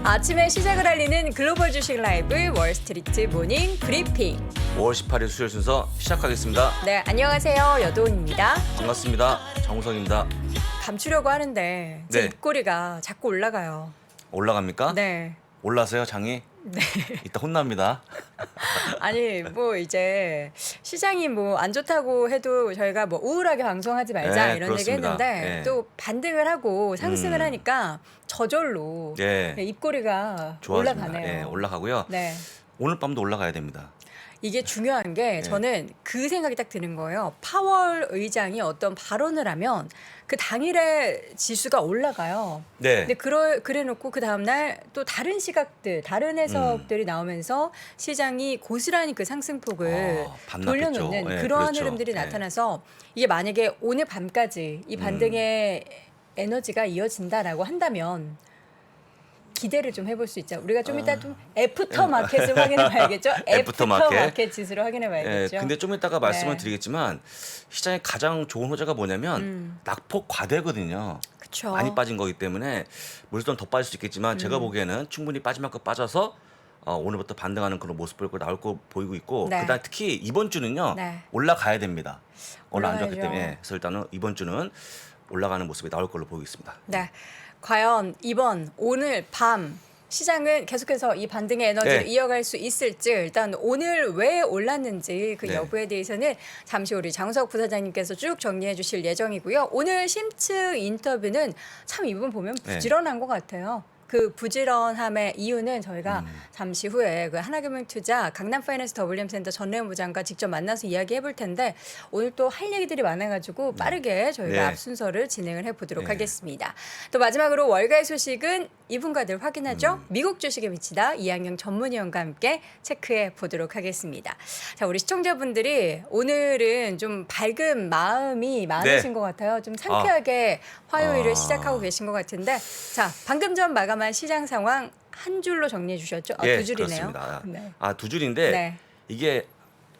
아침에 시작을 알리는 글로벌 주식 라이브 월스트리트 모닝 브리핑. 5월 18일 수요일 순서 시작하겠습니다. 네, 안녕하세요. 여도은입니다. 반갑습니다. 정우성입니다. 감추려고 하는데 제 네. 입꼬리가 자꾸 올라가요. 올라갑니까? 네. 올라서요, 장이? 네. 이따 혼납니다. 아니 뭐 이제 시장이 뭐 안 좋다고 해도 저희가 뭐 우울하게 방송하지 말자 네, 이런 그렇습니다. 얘기 했는데 네. 또 반등을 하고 상승을 하니까 저절로 예. 네, 입꼬리가 좋아집니다. 올라가네요. 예, 올라가고요. 네. 오늘 밤도 올라가야 됩니다. 이게 중요한 게 저는 그 생각이 딱 드는 거예요. 파월 의장이 어떤 발언을 하면 그 당일에 지수가 올라가요. 네. 근데 그래놓고 그 다음날 또 다른 시각들, 다른 해석들이 나오면서 시장이 고스란히 그 상승폭을 반납했죠. 돌려놓는 네, 그러한 그렇죠. 흐름들이 네. 나타나서 이게 만약에 오늘 밤까지 이 반등의 에너지가 이어진다라고 한다면 기대를 좀 해볼 수 있죠. 우리가 좀 이따 좀 애프터 마켓을 확인해 봐야겠죠. 애프터 마켓 지수를 확인해 예, 봐야겠죠. 근데 좀 이따가 말씀을 네. 드리겠지만 시장의 가장 좋은 호재가 뭐냐면 낙폭 과대거든요. 그쵸. 많이 빠진 거기 때문에 물론 더 빠질 수 있겠지만 제가 보기에는 충분히 빠질 만큼 빠져서 오늘부터 반등하는 그런 모습을 나올 거 보이고 있고 네. 그다음 특히 이번 주는요 네. 올라가야 됩니다. 오늘 안 좋았기 올라가야죠. 때문에 그래서 일단은 이번 주는 올라가는 모습이 나올 걸로 보고 있습니다. 네. 과연 오늘 밤 시장은 계속해서 이 반등의 에너지를 네. 이어갈 수 있을지 일단 오늘 왜 올랐는지 그 네. 여부에 대해서는 잠시 우리 장우석 부사장님께서 쭉 정리해 주실 예정이고요. 오늘 심층 인터뷰는 참 이분 보면 네. 부지런한 것 같아요. 그 부지런함의 이유는 저희가 잠시 후에 그 하나금융투자 강남파이낸스 더블리엠센터 전래원 부장과 직접 만나서 이야기해 볼 텐데 오늘 또 할 얘기들이 많아가지고 빠르게 저희가 네. 앞 순서를 진행을 해보도록 네. 하겠습니다. 또 마지막으로 월가의 소식은 이분과들 확인하죠. 미국 주식에 미치다 이항영 전문위원과 함께 체크해 보도록 하겠습니다. 자, 우리 시청자분들이 오늘은 좀 밝은 마음이 많으신 네. 것 같아요. 좀 상쾌하게 화요일을 아. 시작하고 계신 것 같은데 자, 방금 전 마감한 시장 상황 한 줄로 정리해 주셨죠? 예, 두 줄이네요. 그렇습니다. 네. 두 줄인데 네. 이게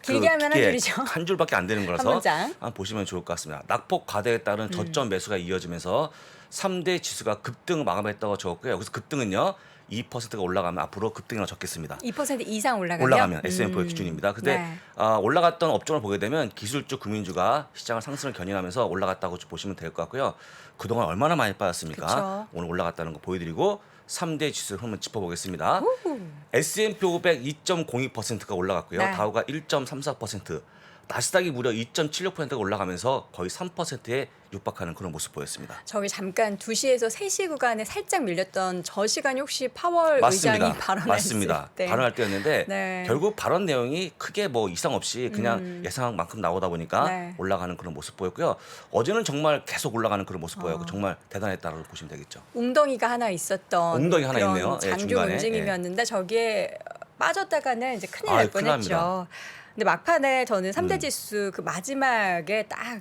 길게 하면 한 줄이죠. 한 줄밖에 안 되는 거라서 문장. 보시면 좋을 것 같습니다. 낙폭 과대에 따른 저점 매수가 이어지면서 3대 지수가 급등 마감했다고 적었고요. 여기서 급등은요 2%가 올라가면 앞으로 급등이나 적겠습니다. 2% 이상 올라가면 S&P 기준입니다. 근데 네. 올라갔던 업종을 보게 되면 기술주, 금융주가 시장을 상승을 견인하면서 올라갔다고 보시면 될 것 같고요. 그동안 얼마나 많이 빠졌습니까? 그쵸. 오늘 올라갔다는 거 보여드리고 3대 지수 한번 짚어보겠습니다. 우후. S&P 500 2.02%가 올라갔고요. 네. 다우가 1.34%, 나스닥이 무려 2.76%가 올라가면서 거의 3%에 육박하는 그런 모습 보였습니다. 저기 잠깐 2시에서 3시 구간에 살짝 밀렸던 저 시간이 혹시 파월 맞습니다. 의장이 발언했을 맞습니다. 때 발언할 때였는데 네. 결국 발언 내용이 크게 뭐 이상 없이 그냥 예상한 만큼 나오다 보니까 네. 올라가는 그런 모습 보였고요. 어제는 정말 계속 올라가는 그런 모습 보였고 정말 대단했다고 보시면 되겠죠. 웅덩이가 하나 있었던 웅덩이 하나 그런 있네요. 예, 장중 중간에. 움직임이었는데 저기에 빠졌다가는 이제 큰일 날 아유, 큰일 뻔했죠. 납니다. 근데 막판에 저는 3대 지수 그 마지막에 딱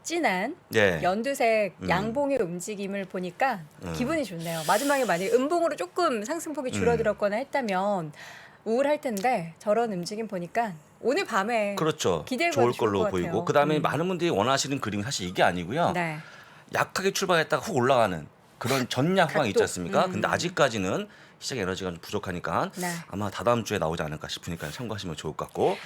진한 예. 연두색 양봉의 움직임을 보니까 기분이 좋네요. 마지막에 만약에 음봉으로 조금 상승폭이 줄어들었거나 했다면 우울할 텐데 저런 움직임 보니까 오늘 밤에 그렇죠. 기대해봐도 좋을 걸로 좋을 것 보이고 같아요. 그다음에 많은 분들이 원하시는 그림이 사실 이게 아니고요. 네. 약하게 출발했다가 훅 올라가는 그런 전략 상황이 있지 각도. 않습니까? 근데 아직까지는 시장 에너지가 좀 부족하니까 네. 아마 다다음 주에 나오지 않을까 싶으니까 참고하시면 좋을 것 같고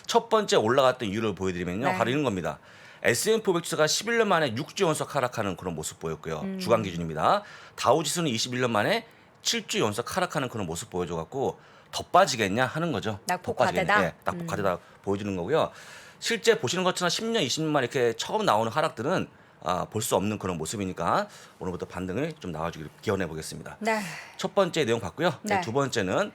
첫 번째 올라갔던 이유를 보여드리면요. 네. 바로 이런 겁니다. S&P 500 지수가 11년 만에 6주 연속 하락하는 그런 모습 보였고요. 주간 기준입니다. 다우 지수는 21년 만에 7주 연속 하락하는 그런 모습 보여줘갖고 더 빠지겠냐 하는 거죠. 낙폭 더 빠지겠냐. 과대다? 예, 낙폭 과대다 보여주는 거고요. 실제 보시는 것처럼 10년, 20년 만에 이렇게 처음 나오는 하락들은 볼 수 없는 그런 모습이니까 오늘부터 반등을 좀 나와주기를 기원해 보겠습니다. 네. 첫 번째 내용 봤고요. 네. 두 번째는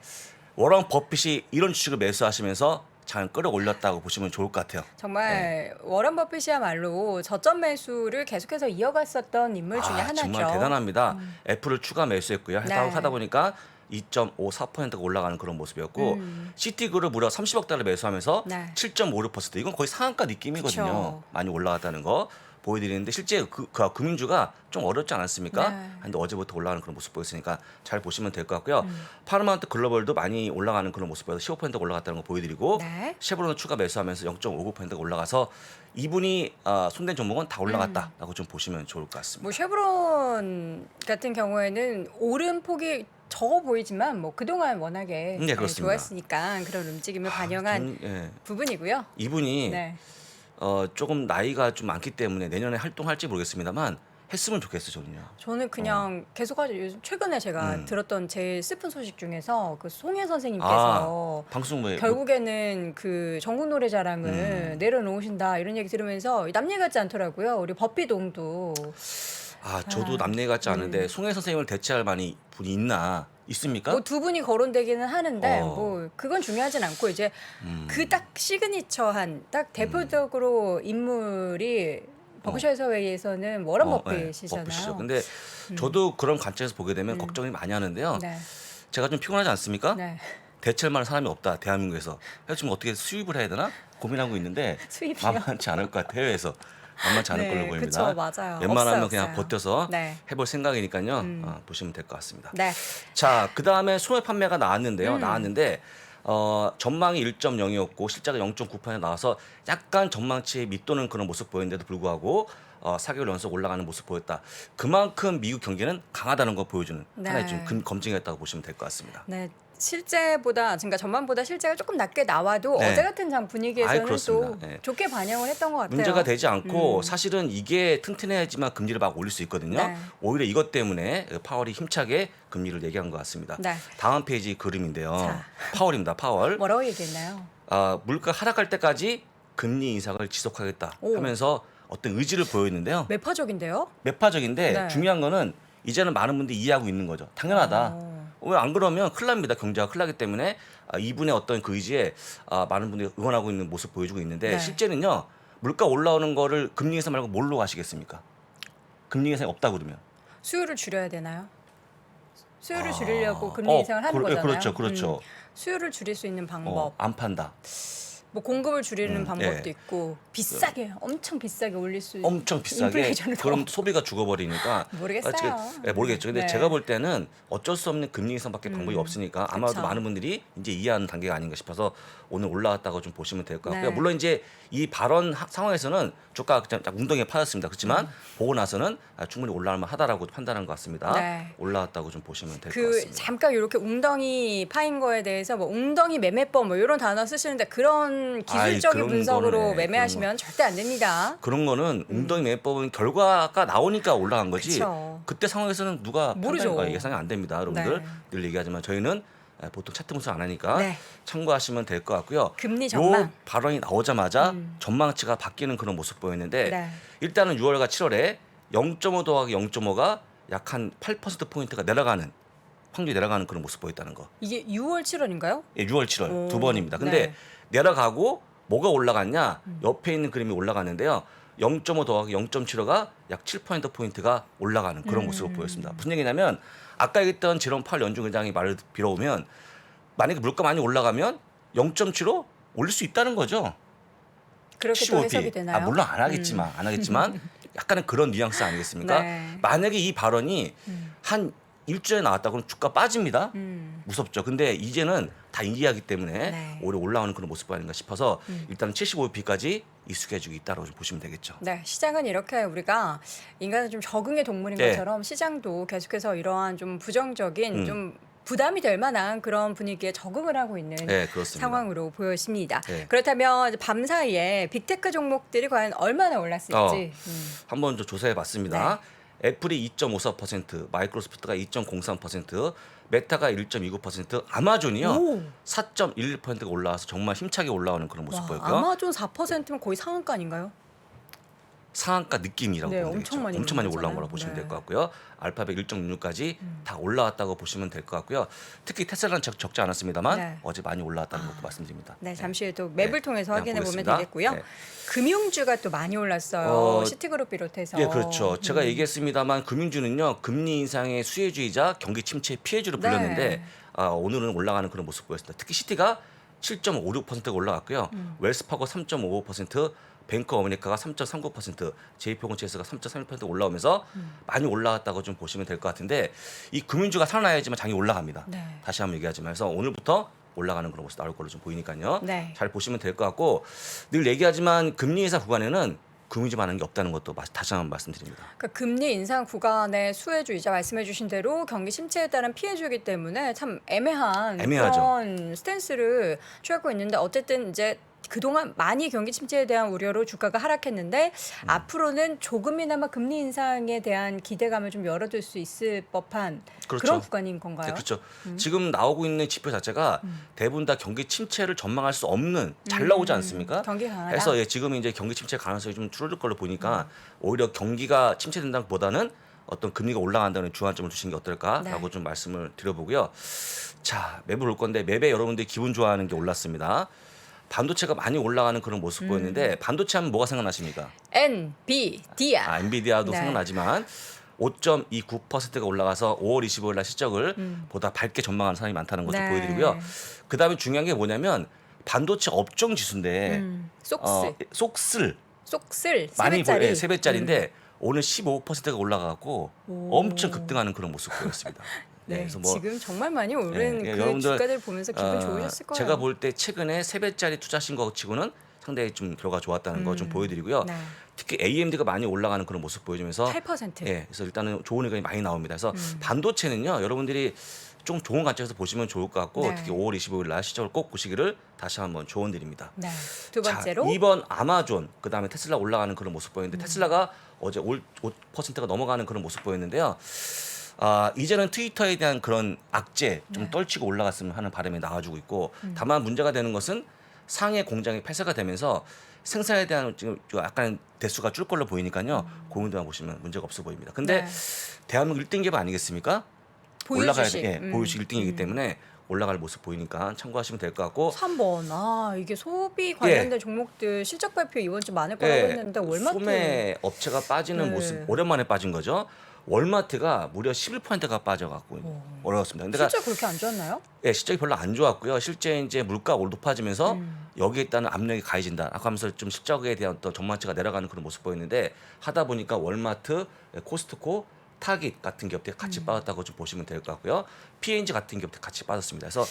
워런 버핏이 이런 주식을 매수하시면서 장을 끌어올렸다고 보시면 좋을 것 같아요. 정말 워런 버핏이야말로 저점 매수를 계속해서 이어갔었던 인물 중에 하나죠. 정말 대단합니다. 애플을 추가 매수했고요. 네. 하다 보니까 2.54%가 올라가는 그런 모습이었고 시티그룹 무려 30억 달러 매수하면서 네. 7.56% 이건 거의 상한가 느낌이거든요. 그쵸. 많이 올라갔다는 거 보여드리는데 실제 그 금융주가 좀 어렵지 않았습니까? 네. 근데 어제부터 올라가는 그런 모습 보였으니까 잘 보시면 될 것 같고요. 파르마운트 글로벌도 많이 올라가는 그런 모습 보여서 15%가 올라갔다는 거 보여드리고 네. 쉐브론은 추가 매수하면서 0.59%가 올라가서 이분이 손댄 종목은 다 올라갔다라고 좀 보시면 좋을 것 같습니다. 뭐 쉐브론 같은 경우에는 오른 폭이 적어 보이지만 뭐 그동안 워낙에 네, 그렇습니다. 좋았으니까 그런 움직임을 반영한 저는, 예, 부분이고요. 이분이 네. 조금 나이가 좀 많기 때문에 내년에 활동할지 모르겠습니다만 했으면 좋겠어요, 저는요. 저는 그냥 계속하죠. 요즘 최근에 제가 들었던 제일 슬픈 소식 중에서 그 송혜 선생님께서 방송국에 결국에는 그 전국 노래자랑을 내려놓으신다 이런 얘기 들으면서 남 얘기 같지 않더라고요. 우리 법비동도 저도 남녀 같지 않은데 송혜 선생님을 대체할 만한 분이 있습니까? 뭐 두 분이 거론되기는 하는데 어. 뭐 그건 중요하진 않고 이제 그 딱 시그니처한 딱 대표적으로 인물이 버크셔 해서웨이에서는 워런 버핏이잖아요. 버핏이죠. 근데 저도 그런 관점에서 보게 되면 걱정이 많이 하는데요. 네. 제가 좀 피곤하지 않습니까? 네. 대체할 만한 사람이 없다 대한민국에서. 그래서 지금 어떻게 수입을 해야 되나 고민하고 있는데 수입이요? 만만치 않을 것 같아요. 해외에서 만만치 않을 네, 걸로 보입니다. 그쵸, 맞아요. 웬만하면 없어요, 그냥 없어요. 버텨서 네. 해볼 생각이니까요. 보시면 될 것 같습니다. 네. 자, 그 다음에 소매 판매가 나왔는데요. 나왔는데 전망이 1.0이었고 실제가 0.9% 나와서 약간 전망치에 밑도는 그런 모습 보였는데도 불구하고 4개월 연속 올라가는 모습 보였다. 그만큼 미국 경기는 강하다는 걸 보여주는 네. 하나의 좀 검증했다고 보시면 될 것 같습니다. 네. 실제보다 그러니까 전반보다 실제가 조금 낮게 나와도 네. 어제 같은 장 분위기에서는 그렇습니다. 또 네. 좋게 반영을 했던 것 같아요. 문제가 되지 않고 사실은 이게 튼튼해야지만 금리를 막 올릴 수 있거든요. 네. 오히려 이것 때문에 파월이 힘차게 금리를 얘기한 것 같습니다. 네. 다음 페이지 그림인데요. 자. 파월입니다. 파월. 뭐라고 얘기했나요? 물가 하락할 때까지 금리 인상을 지속하겠다 오. 하면서 어떤 의지를 보였는데요. 매파적인데요? 매파적인데 네. 중요한 거는 이제는 많은 분들이 이해하고 있는 거죠. 당연하다. 왜 안 그러면 큰일 납니다. 경제가 큰일 나기 때문에 이분의 어떤 그 의지에 많은 분들이 응원하고 있는 모습 보여주고 있는데 네. 실제는요. 물가 올라오는 거를 금리 인상 말고 뭘로 하시겠습니까? 금리 인상이 없다고 그러면. 수요를 줄여야 되나요? 수요를 줄이려고 금리 인상을 하는 거잖아요. 그렇죠. 그렇죠. 수요를 줄일 수 있는 방법, 안 판다. 뭐 공급을 줄이는 방법도 예. 있고 비싸게 엄청 비싸게 올릴 수 있는 엄청 비싸게 인플레이션을 그럼 소비가 죽어버리니까 모르겠어요. 모르겠죠. 근데 네. 제가 볼 때는 어쩔 수 없는 금리 인상밖에 방법이 없으니까 아마도 그쵸. 많은 분들이 이제 이해하는 단계가 아닌가 싶어서 오늘 올라왔다고 좀 보시면 될 것 같고요. 네. 물론 이제 이 발언 상황에서는 주가가 그냥 웅덩이에 파졌습니다. 그렇지만 보고 나서는 충분히 올라올만 하다라고 판단한 것 같습니다. 네. 올라왔다고 좀 보시면 될 것 그 같습니다. 잠깐 이렇게 웅덩이 파인 거에 대해서 뭐 웅덩이 매매법 뭐 이런 단어 쓰시는데 그런 기술적인 그런 분석으로 거는, 매매하시면 절대 안 됩니다. 그런 거는 웅덩이 매법은 결과가 나오니까 올라간 거지. 그쵸. 그때 상황에서는 누가 모르죠. 예상이 안 됩니다, 여러분들. 네. 늘 얘기하지만 저희는 보통 차트 분석 안 하니까 네. 참고하시면 될 것 같고요. 금리 전망. 요 발언이 나오자마자 전망치가 바뀌는 그런 모습 보였는데 네. 일단은 6월과 7월에 0.5 더하기 0.5가 약 한 8% 포인트가 내려가는 확률이 내려가는 그런 모습 보였다는 거. 이게 6월 7월인가요? 예, 6월, 7월 오, 두 번입니다. 근데 네. 내려가고 뭐가 올라갔냐? 옆에 있는 그림이 올라갔는데요. 0.5 더하기 0.75가 약 7% 포인트가 올라가는 그런 모습을 보였습니다. 무슨 얘기냐면 아까 얘기했던 제롬 파월 연준 의장이 말을 빌어오면 만약에 물가 많이 올라가면 0.75 올릴 수 있다는 거죠. 그렇게 또 해석이 되나요? 물론 안 하겠지만 약간은 그런 뉘앙스 아니겠습니까? 네. 만약에 이 발언이 한 일주일에 나왔다 그러면 주가 빠집니다. 무섭죠. 근데 이제는 다 이해하기 때문에 네. 오히려 올라오는 그런 모습이 아닌가 싶어서 일단 75b까지 익숙해지고 있다고 보시면 되겠죠. 네, 시장은 이렇게 우리가 인간은 좀 적응의 동물인 네. 것처럼 시장도 계속해서 이러한 좀 부정적인 좀 부담이 될 만한 그런 분위기에 적응을 하고 있는 네, 그렇습니다. 상황으로 보여집니다. 네. 그렇다면 밤 사이에 빅테크 종목들이 과연 얼마나 올랐을지. 한번 좀 조사해 봤습니다. 애플이 2.54%, 마이크로소프트가 2.03%, 메타가 1.29%, 아마존이요 오. 4.11%가 올라와서 정말 힘차게 올라오는 그런 모습 와, 보였고요. 아마존 4%면 거의 상한가 아닌가요? 상한가 느낌이라고 네, 보면 엄청 되겠죠. 많이 엄청 많이 올랐잖아요. 올라온 거라고 보시면 네. 될 것 같고요. 알파벳 1.66까지 다 올라왔다고 보시면 될 것 같고요. 특히 테슬라는 적지 않았습니다만 네. 어제 많이 올라왔다는 것도 말씀드립니다. 네, 잠시 후에 또 맵을 네. 통해서 그냥 확인해 보면 보겠습니다. 되겠고요. 네. 금융주가 또 많이 올랐어요. 어, 시티그룹 비롯해서. 예, 그렇죠. 제가 얘기했습니다만 금융주는요 금리 인상의 수혜주이자 경기 침체의 피해주로 불렸는데 네. 오늘은 올라가는 그런 모습 보였습니다. 특히 시티가 7.56%가 올라갔고요. 웰스파고 3.55%, 뱅크 어메리카가 3.39%, JP모건체스가 3.31% 올라오면서 많이 올라갔다고 좀 보시면 될 것 같은데 이 금융주가 살아나야지만 장이 올라갑니다. 네. 다시 한번 얘기하지만 그래서 오늘부터 올라가는 그런 모습 나올 걸로 좀 보이니까요. 네. 잘 보시면 될 것 같고 늘 얘기하지만 금리 인상 구간에는 금융주만한 게 없다는 것도 다시 한번 말씀드립니다. 그러니까 금리 인상 구간의 수혜주이자 말씀해주신 대로 경기 침체에 따른 피해주기 때문에 참 애매하죠. 그런 스탠스를 취하고 있는데 어쨌든 이제 그동안 많이 경기 침체에 대한 우려로 주가가 하락했는데 앞으로는 조금이나마 금리 인상에 대한 기대감을 좀 열어둘 수 있을 법한 그렇죠. 그런 구간인 건가요? 네, 그렇죠. 지금 나오고 있는 지표 자체가 대부분 다 경기 침체를 전망할 수 없는 잘 나오지 않습니까? 경기 강하다. 그래서 지금 이제 경기 침체 가능성이 좀 줄어들 걸로 보니까 오히려 경기가 침체된다는 보다는 어떤 금리가 올라간다는 주안점을 두시는 게 어떨까라고 네. 좀 말씀을 드려보고요. 자, 맵을 올 건데 맵에 여러분들이 기분 좋아하는 게 올랐습니다. 반도체가 많이 올라가는 그런 모습 보였는데 반도체 하면 뭐가 생각나십니까? 엔비디아. 엔비디아도 네. 생각나지만 5.29%가 올라가서 5월 25일 날 실적을 보다 밝게 전망하는 사람이 많다는 것을 네. 보여드리고요. 그다음에 중요한 게 뭐냐면 반도체 업종 지수인데 속슬 쏙슬 많이 보여 3배짜리. 3배짜리인데 오늘 15%가 올라가고 오. 엄청 급등하는 그런 모습 보였습니다. 네, 그래서 뭐 지금 정말 많이 오른 예, 그 여러분들, 주가들 보면서 기분 좋으셨을 거예요. 제가 볼 때 최근에 3배짜리 투자하신 거 치고는 상당히 좀 결과 좋았다는 거 좀 보여드리고요. 네. 특히 AMD가 많이 올라가는 그런 모습 보여주면서 8%. 예, 그래서 일단은 좋은 의견이 많이 나옵니다. 그래서 반도체는요, 여러분들이 좀 좋은 관점에서 보시면 좋을 것 같고 네. 특히 5월 25일 날 시작을 꼭 보시기를 다시 한번 조언드립니다. 네. 두 번째로 자, 2번 아마존, 그다음에 테슬라 올라가는 그런 모습 보였는데 테슬라가 어제 5%가 넘어가는 그런 모습 보였는데요. 이제는 트위터에 대한 그런 악재 좀 네. 떨치고 올라갔으면 하는 바람이 나와주고 있고 다만 문제가 되는 것은 상해 공장이 폐쇄가 되면서 생산에 대한 지금 약간 대수가 줄 걸로 보이니까요. 고용도만 보시면 문제가 없어 보입니다. 근데 네. 대한민국 1등 기업 아니겠습니까? 보유주식. 올라가야 돼. 예, 보유주식 1등이기 때문에 올라갈 모습 보이니까 참고하시면 될 것 같고 3번. 이게 소비 관련된 종목들 실적 발표 이번 주 많을 거라고 예, 했는데 월마트 소매 업체가 빠지는 네. 모습 오랜만에 빠진 거죠. 월마트가 무려 11%가 빠져갖고 어려웠습니다. 근데 실적 그렇게 안 좋았나요? 예, 실적이 별로 안 좋았고요. 실제 이제 물가가 높아지면서 여기에 있다는 압력이 가해진다. 아까 하면서 좀 실적에 대한 어떤 전망치가 내려가는 그런 모습 보였는데 하다 보니까 월마트, 코스트코, 타깃 같은 기업들이 같이 빠졌다고 좀 보시면 될 것 같고요. P&G 같은 기업들이 같이 빠졌습니다. 그래서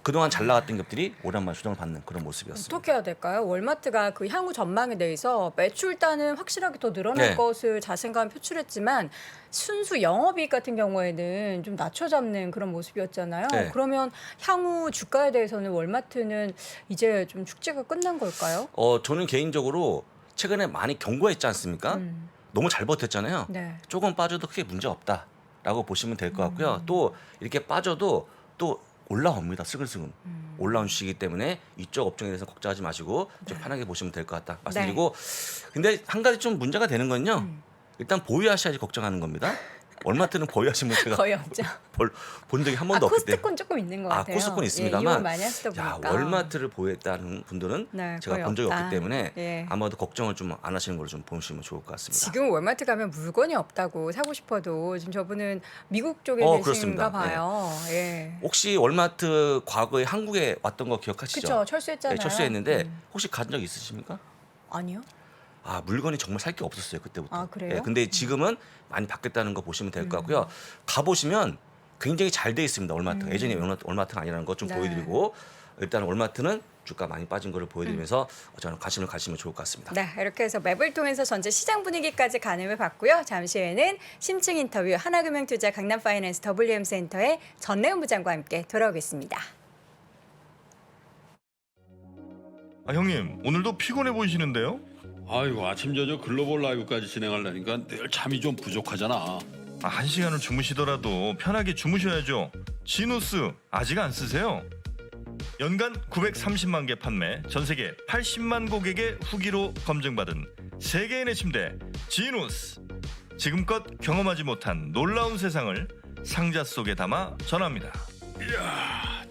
그동안 잘 나갔던 기업들이 오랜만에 수정을 받는 그런 모습이었습니다. 어떻게 해야 될까요? 월마트가 그 향후 전망에 대해서 매출단은 확실하게 더 늘어날 네. 것을 자신감 표출했지만 순수 영업이익 같은 경우에는 좀 낮춰잡는 그런 모습이었잖아요. 네. 그러면 향후 주가에 대해서는 월마트는 이제 좀 축제가 끝난 걸까요? 저는 개인적으로 최근에 많이 경고했지 않습니까? 너무 잘 버텼잖아요. 네. 조금 빠져도 크게 문제 없다라고 보시면 될 것 같고요. 또 이렇게 빠져도 또 올라옵니다. 슬글슬글 올라온 주식이기 때문에 이쪽 업종에 대해서 걱정하지 마시고 좀 편하게 보시면 될 것 같다 말씀드리고 근데 한 가지 좀 문제가 되는 건요. 일단 보유하셔야지 걱정하는 겁니다. 월마트는 보유하신 문제가 거의 없죠. 본 적이 한 번도 없기 때문에 코스트코는 조금 있는 것 같아요. 코스트코는 예, 있습니다만 이용을 많이 하시다 야, 보니까. 월마트를 보유했다는 분들은 네, 제가 거의 본 적이 없다. 없기 때문에 예. 아마도 걱정을 좀 안 하시는 걸로 좀 보시면 좋을 것 같습니다. 지금 월마트 가면 물건이 없다고 사고 싶어도 지금 저분은 미국 쪽에 그렇습니다. 계신가 봐요. 예. 혹시 월마트 과거에 한국에 왔던 거 기억하시죠? 그렇죠. 철수했잖아요. 네, 철수했는데 혹시 가진 적 있으십니까? 아니요. 물건이 정말 살 게 없었어요 그때부터. 아, 그래요? 예, 근데 지금은 많이 바뀌었다는 거 보시면 될 것 같고요. 가 보시면 굉장히 잘 돼 있습니다. 월마트가 예전에 월마트가 아니라는 거 좀 네. 보여드리고 일단 월마트는 주가 많이 빠진 거를 보여드리면서 저는 관심을 가시면 좋을 것 같습니다. 네, 이렇게 해서 맵을 통해서 전체 시장 분위기까지 가늠해 봤고요. 잠시 후에는 심층 인터뷰 하나금융투자 강남파이낸스 WM센터의 전내훈 부장과 함께 돌아오겠습니다. 형님 오늘도 피곤해 보이시는데요? 아이고 아침 저녁 글로벌 라이브까지 진행하려니까 늘 잠이 좀 부족하잖아. 1시간을 주무시더라도 편하게 주무셔야죠. 지누스 아직 안 쓰세요? 연간 930만 개 판매, 전 세계 80만 고객의 후기로 검증받은 세계인의 침대 지누스. 지금껏 경험하지 못한 놀라운 세상을 상자 속에 담아 전합니다.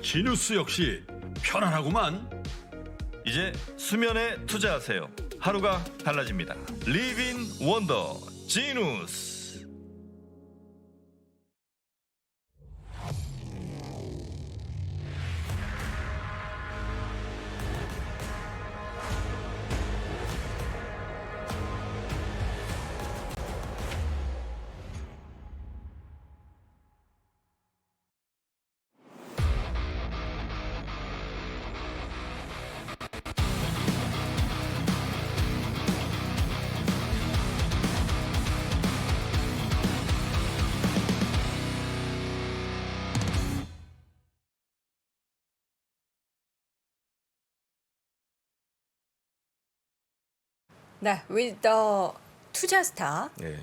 지누스 역시 편안하구만. 이제 수면에 투자하세요. 하루가 달라집니다. Live in Wonder 지누스. 네, with the 투자 스타. 예.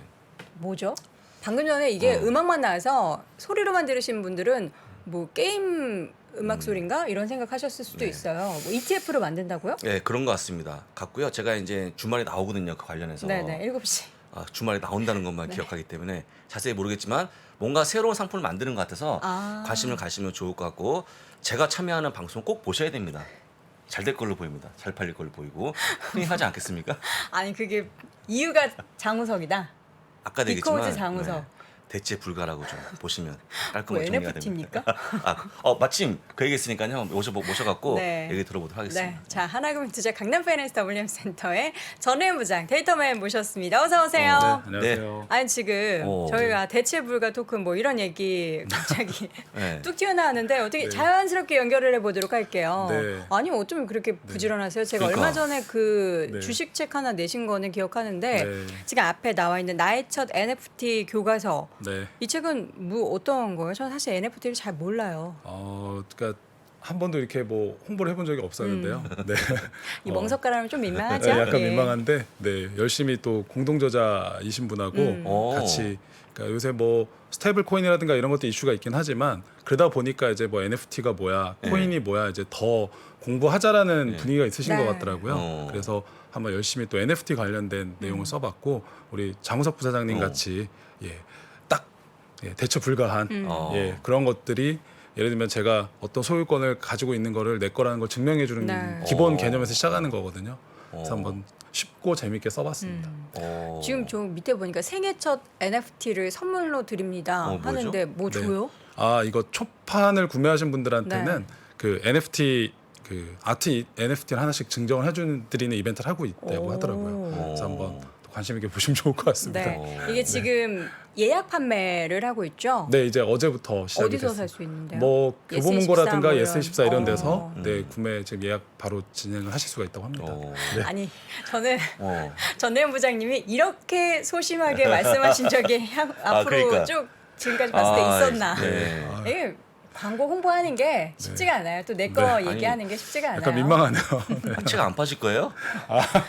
뭐죠? 방금 전에 이게 음악만 나와서 소리로만 들으신 분들은 뭐 게임 음악 소리인가 이런 생각하셨을 수도 네. 있어요. 뭐 ETF로 만든다고요? 예, 그런 것 같습니다. 같고요. 제가 이제 주말에 나오거든요. 그 관련해서. 네네, 7시. 주말에 나온다는 것만 기억하기 때문에 자세히 모르겠지만 뭔가 새로운 상품을 만드는 것 같아서 관심을 가시면 좋을 것 같고 제가 참여하는 방송 꼭 보셔야 됩니다. 잘 될 걸로 보입니다. 잘 팔릴 걸로 보이고 흔히 하지 않겠습니까? 아니 그게 이유가 장우석이다. 아까도 얘기했지만 비코즈 장우석. 대체 불가라고 좀 보시면 뭐 깔끔하게 정리가 됩니다. NFT입니까? 마침 그 얘기했으니까요. 모셔갖고 네. 얘기 들어보도록 하겠습니다. 네, 자 하나금융투자 강남파이낸스 WM센터의 전혜연 부장 데이터맨 모셨습니다. 어서 오세요. 네, 안녕하세요. 아니 지금 저희가 대체 불가 토큰 뭐 이런 얘기 갑자기 네. 뚝 튀어나왔는데 어떻게 네. 자연스럽게 연결을 해보도록 할게요. 네. 아니 어쩜 그렇게 부지런하세요? 제가 그러니까. 얼마 전에 그 네. 주식책 하나 내신 거는 기억하는데 네. 지금 앞에 나와 있는 나의 첫 NFT 교과서 네. 이 책은 뭐 어떤 거예요? 저는 사실 NFT를 잘 몰라요. 그러니까 한 번도 이렇게 뭐 홍보를 해본 적이 없었는데요. 네. 이 멍석가라면 좀 민망하죠? 네, 약간 예. 민망한데, 네, 열심히 또 공동저자이신 분하고 오. 같이. 그러니까 요새 뭐 스테이블 코인이라든가 이런 것도 이슈가 있긴 하지만 그러다 보니까 이제 뭐 NFT가 뭐야, 코인이 뭐야 이제 더 공부하자라는 분위기가 있으신 네. 것 같더라고요. 어. 그래서 한번 열심히 또 NFT 관련된 내용을 써봤고 우리 장우석 부사장님 같이 딱 대처 불가한 예, 그런 것들이 예를 들면 제가 어떤 소유권을 가지고 있는 거를 내 거라는 걸 증명해 주는 네. 기본 어. 개념에서 시작하는 거거든요. 그래서 한번 쉽고 재밌게 써봤습니다. 지금 저 밑에 보니까 생애 첫 NFT를 선물로 드립니다 뭐죠? 하는데 뭐 네. 줘요? 이거 초판을 구매하신 분들한테는 네. 그 NFT 그 아트 NFT를 하나씩 증정을 드리는 이벤트를 하고 있다고 오. 하더라고요. 그래서 한번 관심 있게 보시면 좋을 것 같습니다. 네. 이게 지금 예약 판매를 하고 있죠? 네, 이제 어제부터 시작이 어디서 됐어요. 살 수 있는데요? 뭐 예스24 교보문고라든가 뭐 예스24 이런 데서 어. 네, 구매 지금 예약 바로 진행을 하실 수가 있다고 합니다. 아니 저는 어. 전혜연 부장님이 이렇게 소심하게 말씀하신 적이 앞으로 그러니까. 쭉 지금까지 봤을 때 있었나? 네. 이게 광고 홍보하는 게 쉽지가 않아요. 또 내 거 네. 얘기하는 게 쉽지가 않아요. 약간 민망하네요. 책 안 파실 거예요?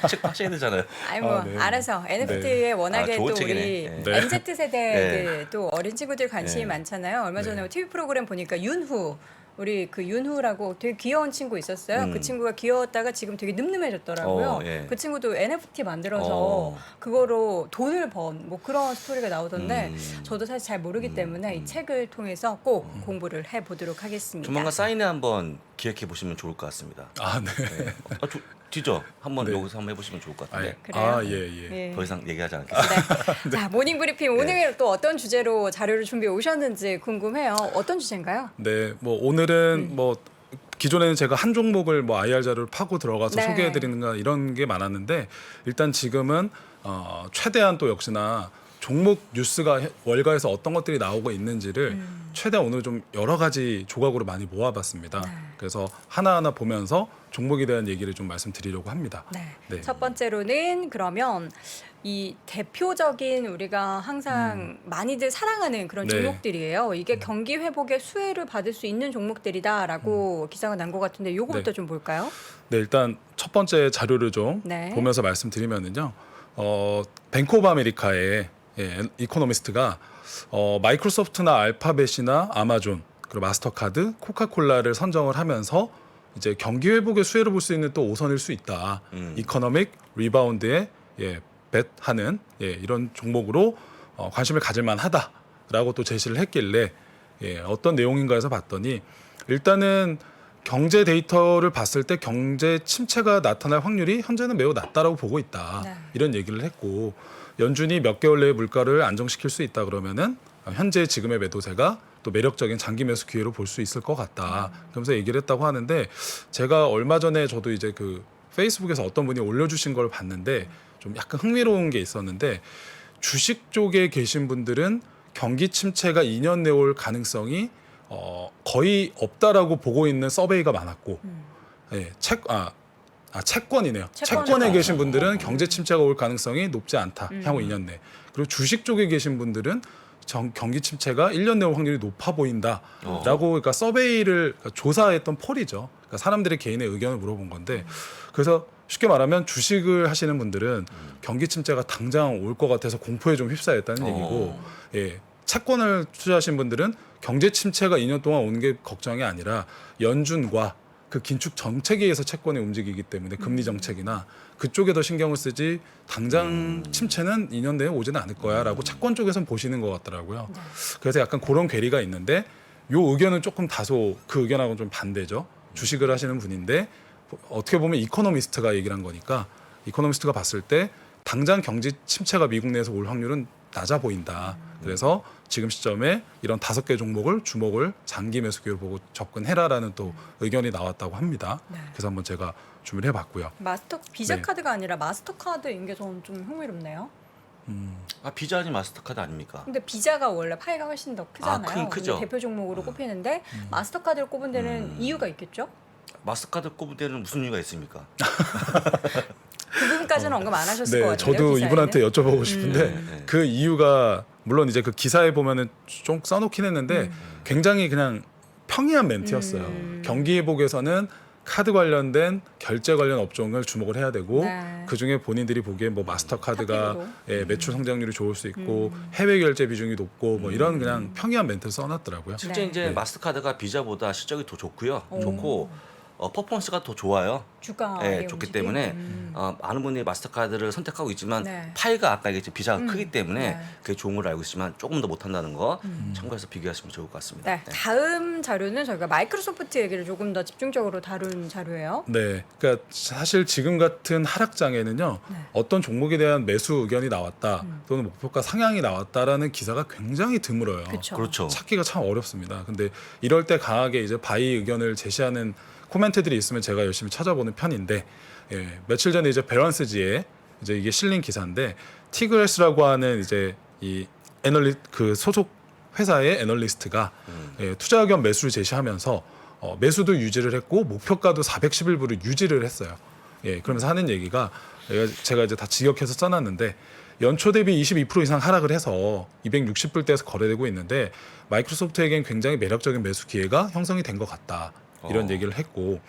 책 파셔야 되잖아요. 아니 뭐 네. 알아서 NFT에 워낙에 좋은 또 책이네. 우리 네. MZ 세대들 또 어린 친구들 관심이 네. 많잖아요. 얼마 전에 TV 프로그램 보니까 윤후 우리 그 윤후라고 되게 귀여운 친구 있었어요. 그 친구가 귀여웠다가 지금 되게 늠름해졌더라고요. 예. 그 친구도 NFT 만들어서 어. 그거로 돈을 번 뭐 그런 스토리가 나오던데 저도 사실 잘 모르기 때문에 이 책을 통해서 꼭 공부를 해보도록 하겠습니다. 조만간 사인회 한번 기획해 보시면 좋을 것 같습니다. 네. 뒤죠? 한번 네. 여기서 한번 해보시면 좋을 것 같은데. 그래요? 예. 예. 더 이상 얘기하지 않겠습니다. 네. 자 모닝 브리핑 오늘 또 어떤 주제로 자료를 준비해 오셨는지 궁금해요. 어떤 주제인가요? 네, 뭐 오늘은 뭐 기존에는 제가 한 종목을 뭐 IR 자료를 파고 들어가서 네. 소개해드리는 이런 게 많았는데 일단 지금은 최대한 또 역시나 종목 뉴스가 월가에서 어떤 것들이 나오고 있는지를 최대한 오늘 좀 여러 가지 조각으로 많이 모아봤습니다. 네. 그래서 하나하나 보면서 종목에 대한 얘기를 좀 말씀드리려고 합니다. 네. 네. 첫 번째로는 그러면 이 대표적인 우리가 항상 많이들 사랑하는 그런 네. 종목들이에요. 이게 경기 회복의 수혜를 받을 수 있는 종목들이다라고 기사가 난 것 같은데 요거부터 네. 좀 볼까요? 네, 일단 첫 번째 자료를 좀 네. 보면서 말씀드리면은요. 뱅크 오브 아메리카의 이코노미스트가 마이크로소프트나 알파벳이나 아마존 그리고 마스터카드, 코카콜라를 선정을 하면서 이제 경기 회복의 수혜를 볼 수 있는 또 5선일 수 있다. 이코노믹 리바운드의 벳하는 이런 종목으로 관심을 가질 만하다라고 또 제시를 했길래 어떤 내용인가 해서 봤더니 일단은 경제 데이터를 봤을 때 경제 침체가 나타날 확률이 현재는 매우 낮다라고 보고 있다. 네. 이런 얘기를 했고 연준이 몇 개월 내에 물가를 안정시킬 수 있다 그러면은 현재 지금의 매도세가 또 매력적인 장기 매수 기회로 볼 수 있을 것 같다. 그러면서 얘기를 했다고 하는데 제가 얼마 전에 저도 이제 그 페이스북에서 어떤 분이 올려주신 걸 봤는데 좀 약간 흥미로운 게 있었는데 주식 쪽에 계신 분들은 경기 침체가 2년 내에 올 가능성이 거의 없다라고 보고 있는 서베이가 많았고 채권이네요. 채권에 계신 분들은 경제 침체가 올 가능성이 높지 않다. 향후 2년 내. 그리고 주식 쪽에 계신 분들은 경기 침체가 1년 내에 올 확률이 높아 보인다라고 그러니까 서베이를 조사했던 폴이죠. 그러니까 사람들의 개인의 의견을 물어본 건데 그래서 쉽게 말하면 주식을 하시는 분들은 경기 침체가 당장 올 것 같아서 공포에 좀 휩싸였다는 얘기고 채권을 투자하신 분들은 경제 침체가 2년 동안 오는 게 걱정이 아니라 연준과 그 긴축 정책에 의해서 채권이 움직이기 때문에 금리 정책이나 그쪽에 더 신경을 쓰지 당장 침체는 2년 내에 오지는 않을 거야라고 채권 쪽에서는 보시는 것 같더라고요. 그래서 약간 그런 괴리가 있는데 요 의견은 조금 다소 그 의견하고는 좀 반대죠. 주식을 하시는 분인데 어떻게 보면 이코노미스트가 얘기를 한 거니까 이코노미스트가 봤을 때 당장 경제 침체가 미국 내에서 올 확률은 낮아 보인다. 그래서 지금 시점에 이런 5개 종목을 주목을 장기 매수기로 보고 접근해라라는 또 의견이 나왔다고 합니다. 네. 그래서 한번 제가 준비를 해봤고요. 비자 네. 카드가 아니라 마스터카드인 게 저는 좀 흥미롭네요. 비자 아니 마스터카드 아닙니까? 근데 비자가 원래 파이가 훨씬 더 크잖아요. 크죠. 우리 대표 종목으로 꼽히는데 마스터카드를 꼽은 데는 이유가 있겠죠? 마스터카드 꼽을 때는 무슨 이유가 있습니까? 그 부분까지는 언급 안 하셨을 것 네, 같아요. 저도 이분한테 여쭤보고 싶은데 네. 그 이유가 물론 이제 그 기사에 보면은 좀 써놓긴 했는데 굉장히 그냥 평이한 멘트였어요. 경기회복에서는 카드 관련된 결제 관련 업종을 주목을 해야 되고 네. 그 중에 본인들이 보기엔 뭐 마스터카드가 핫픽으로. 매출 성장률이 좋을 수 있고 해외 결제 비중이 높고 뭐 이런 그냥 평이한 멘트를 써놨더라고요. 실제 네. 이제 마스터카드가 비자보다 실적이 더 좋고요. 좋고 퍼포먼스가 더 좋아요. 주가의 좋기 움직임? 때문에 많은 분들이 마스터카드를 선택하고 있지만 네. 파이가 아까 얘기했듯이 비자가 크기 때문에 네. 그게 좋은 걸 알고 있지만 조금 더 못한다는 거 참고해서 비교하시면 좋을 것 같습니다. 네. 다음 자료는 저희가 마이크로소프트 얘기를 조금 더 집중적으로 다룬 자료예요. 네, 그러니까 사실 지금 같은 하락장에는요 네. 어떤 종목에 대한 매수 의견이 나왔다 또는 목표가 상향이 나왔다라는 기사가 굉장히 드물어요. 그렇죠. 찾기가 참 어렵습니다. 근데 이럴 때 강하게 이제 바이 의견을 제시하는 코멘트들이 있으면 제가 열심히 찾아보는 편인데 며칠 전에 이제 밸런스지에 이제 이게 실린 기사인데 티그레스라고 하는 이제 이 그 소속 회사의 애널리스트가 투자 의견 매수를 제시하면서 매수도 유지를 했고 목표가도 411불을 유지를 했어요. 그러면서 하는 얘기가 제가 이제 다 직역해서 써놨는데 연초 대비 22% 이상 하락을 해서 260불대에서 거래되고 있는데 마이크로소프트에겐 굉장히 매력적인 매수 기회가 형성이 된 것 같다. 이런 얘기를 했고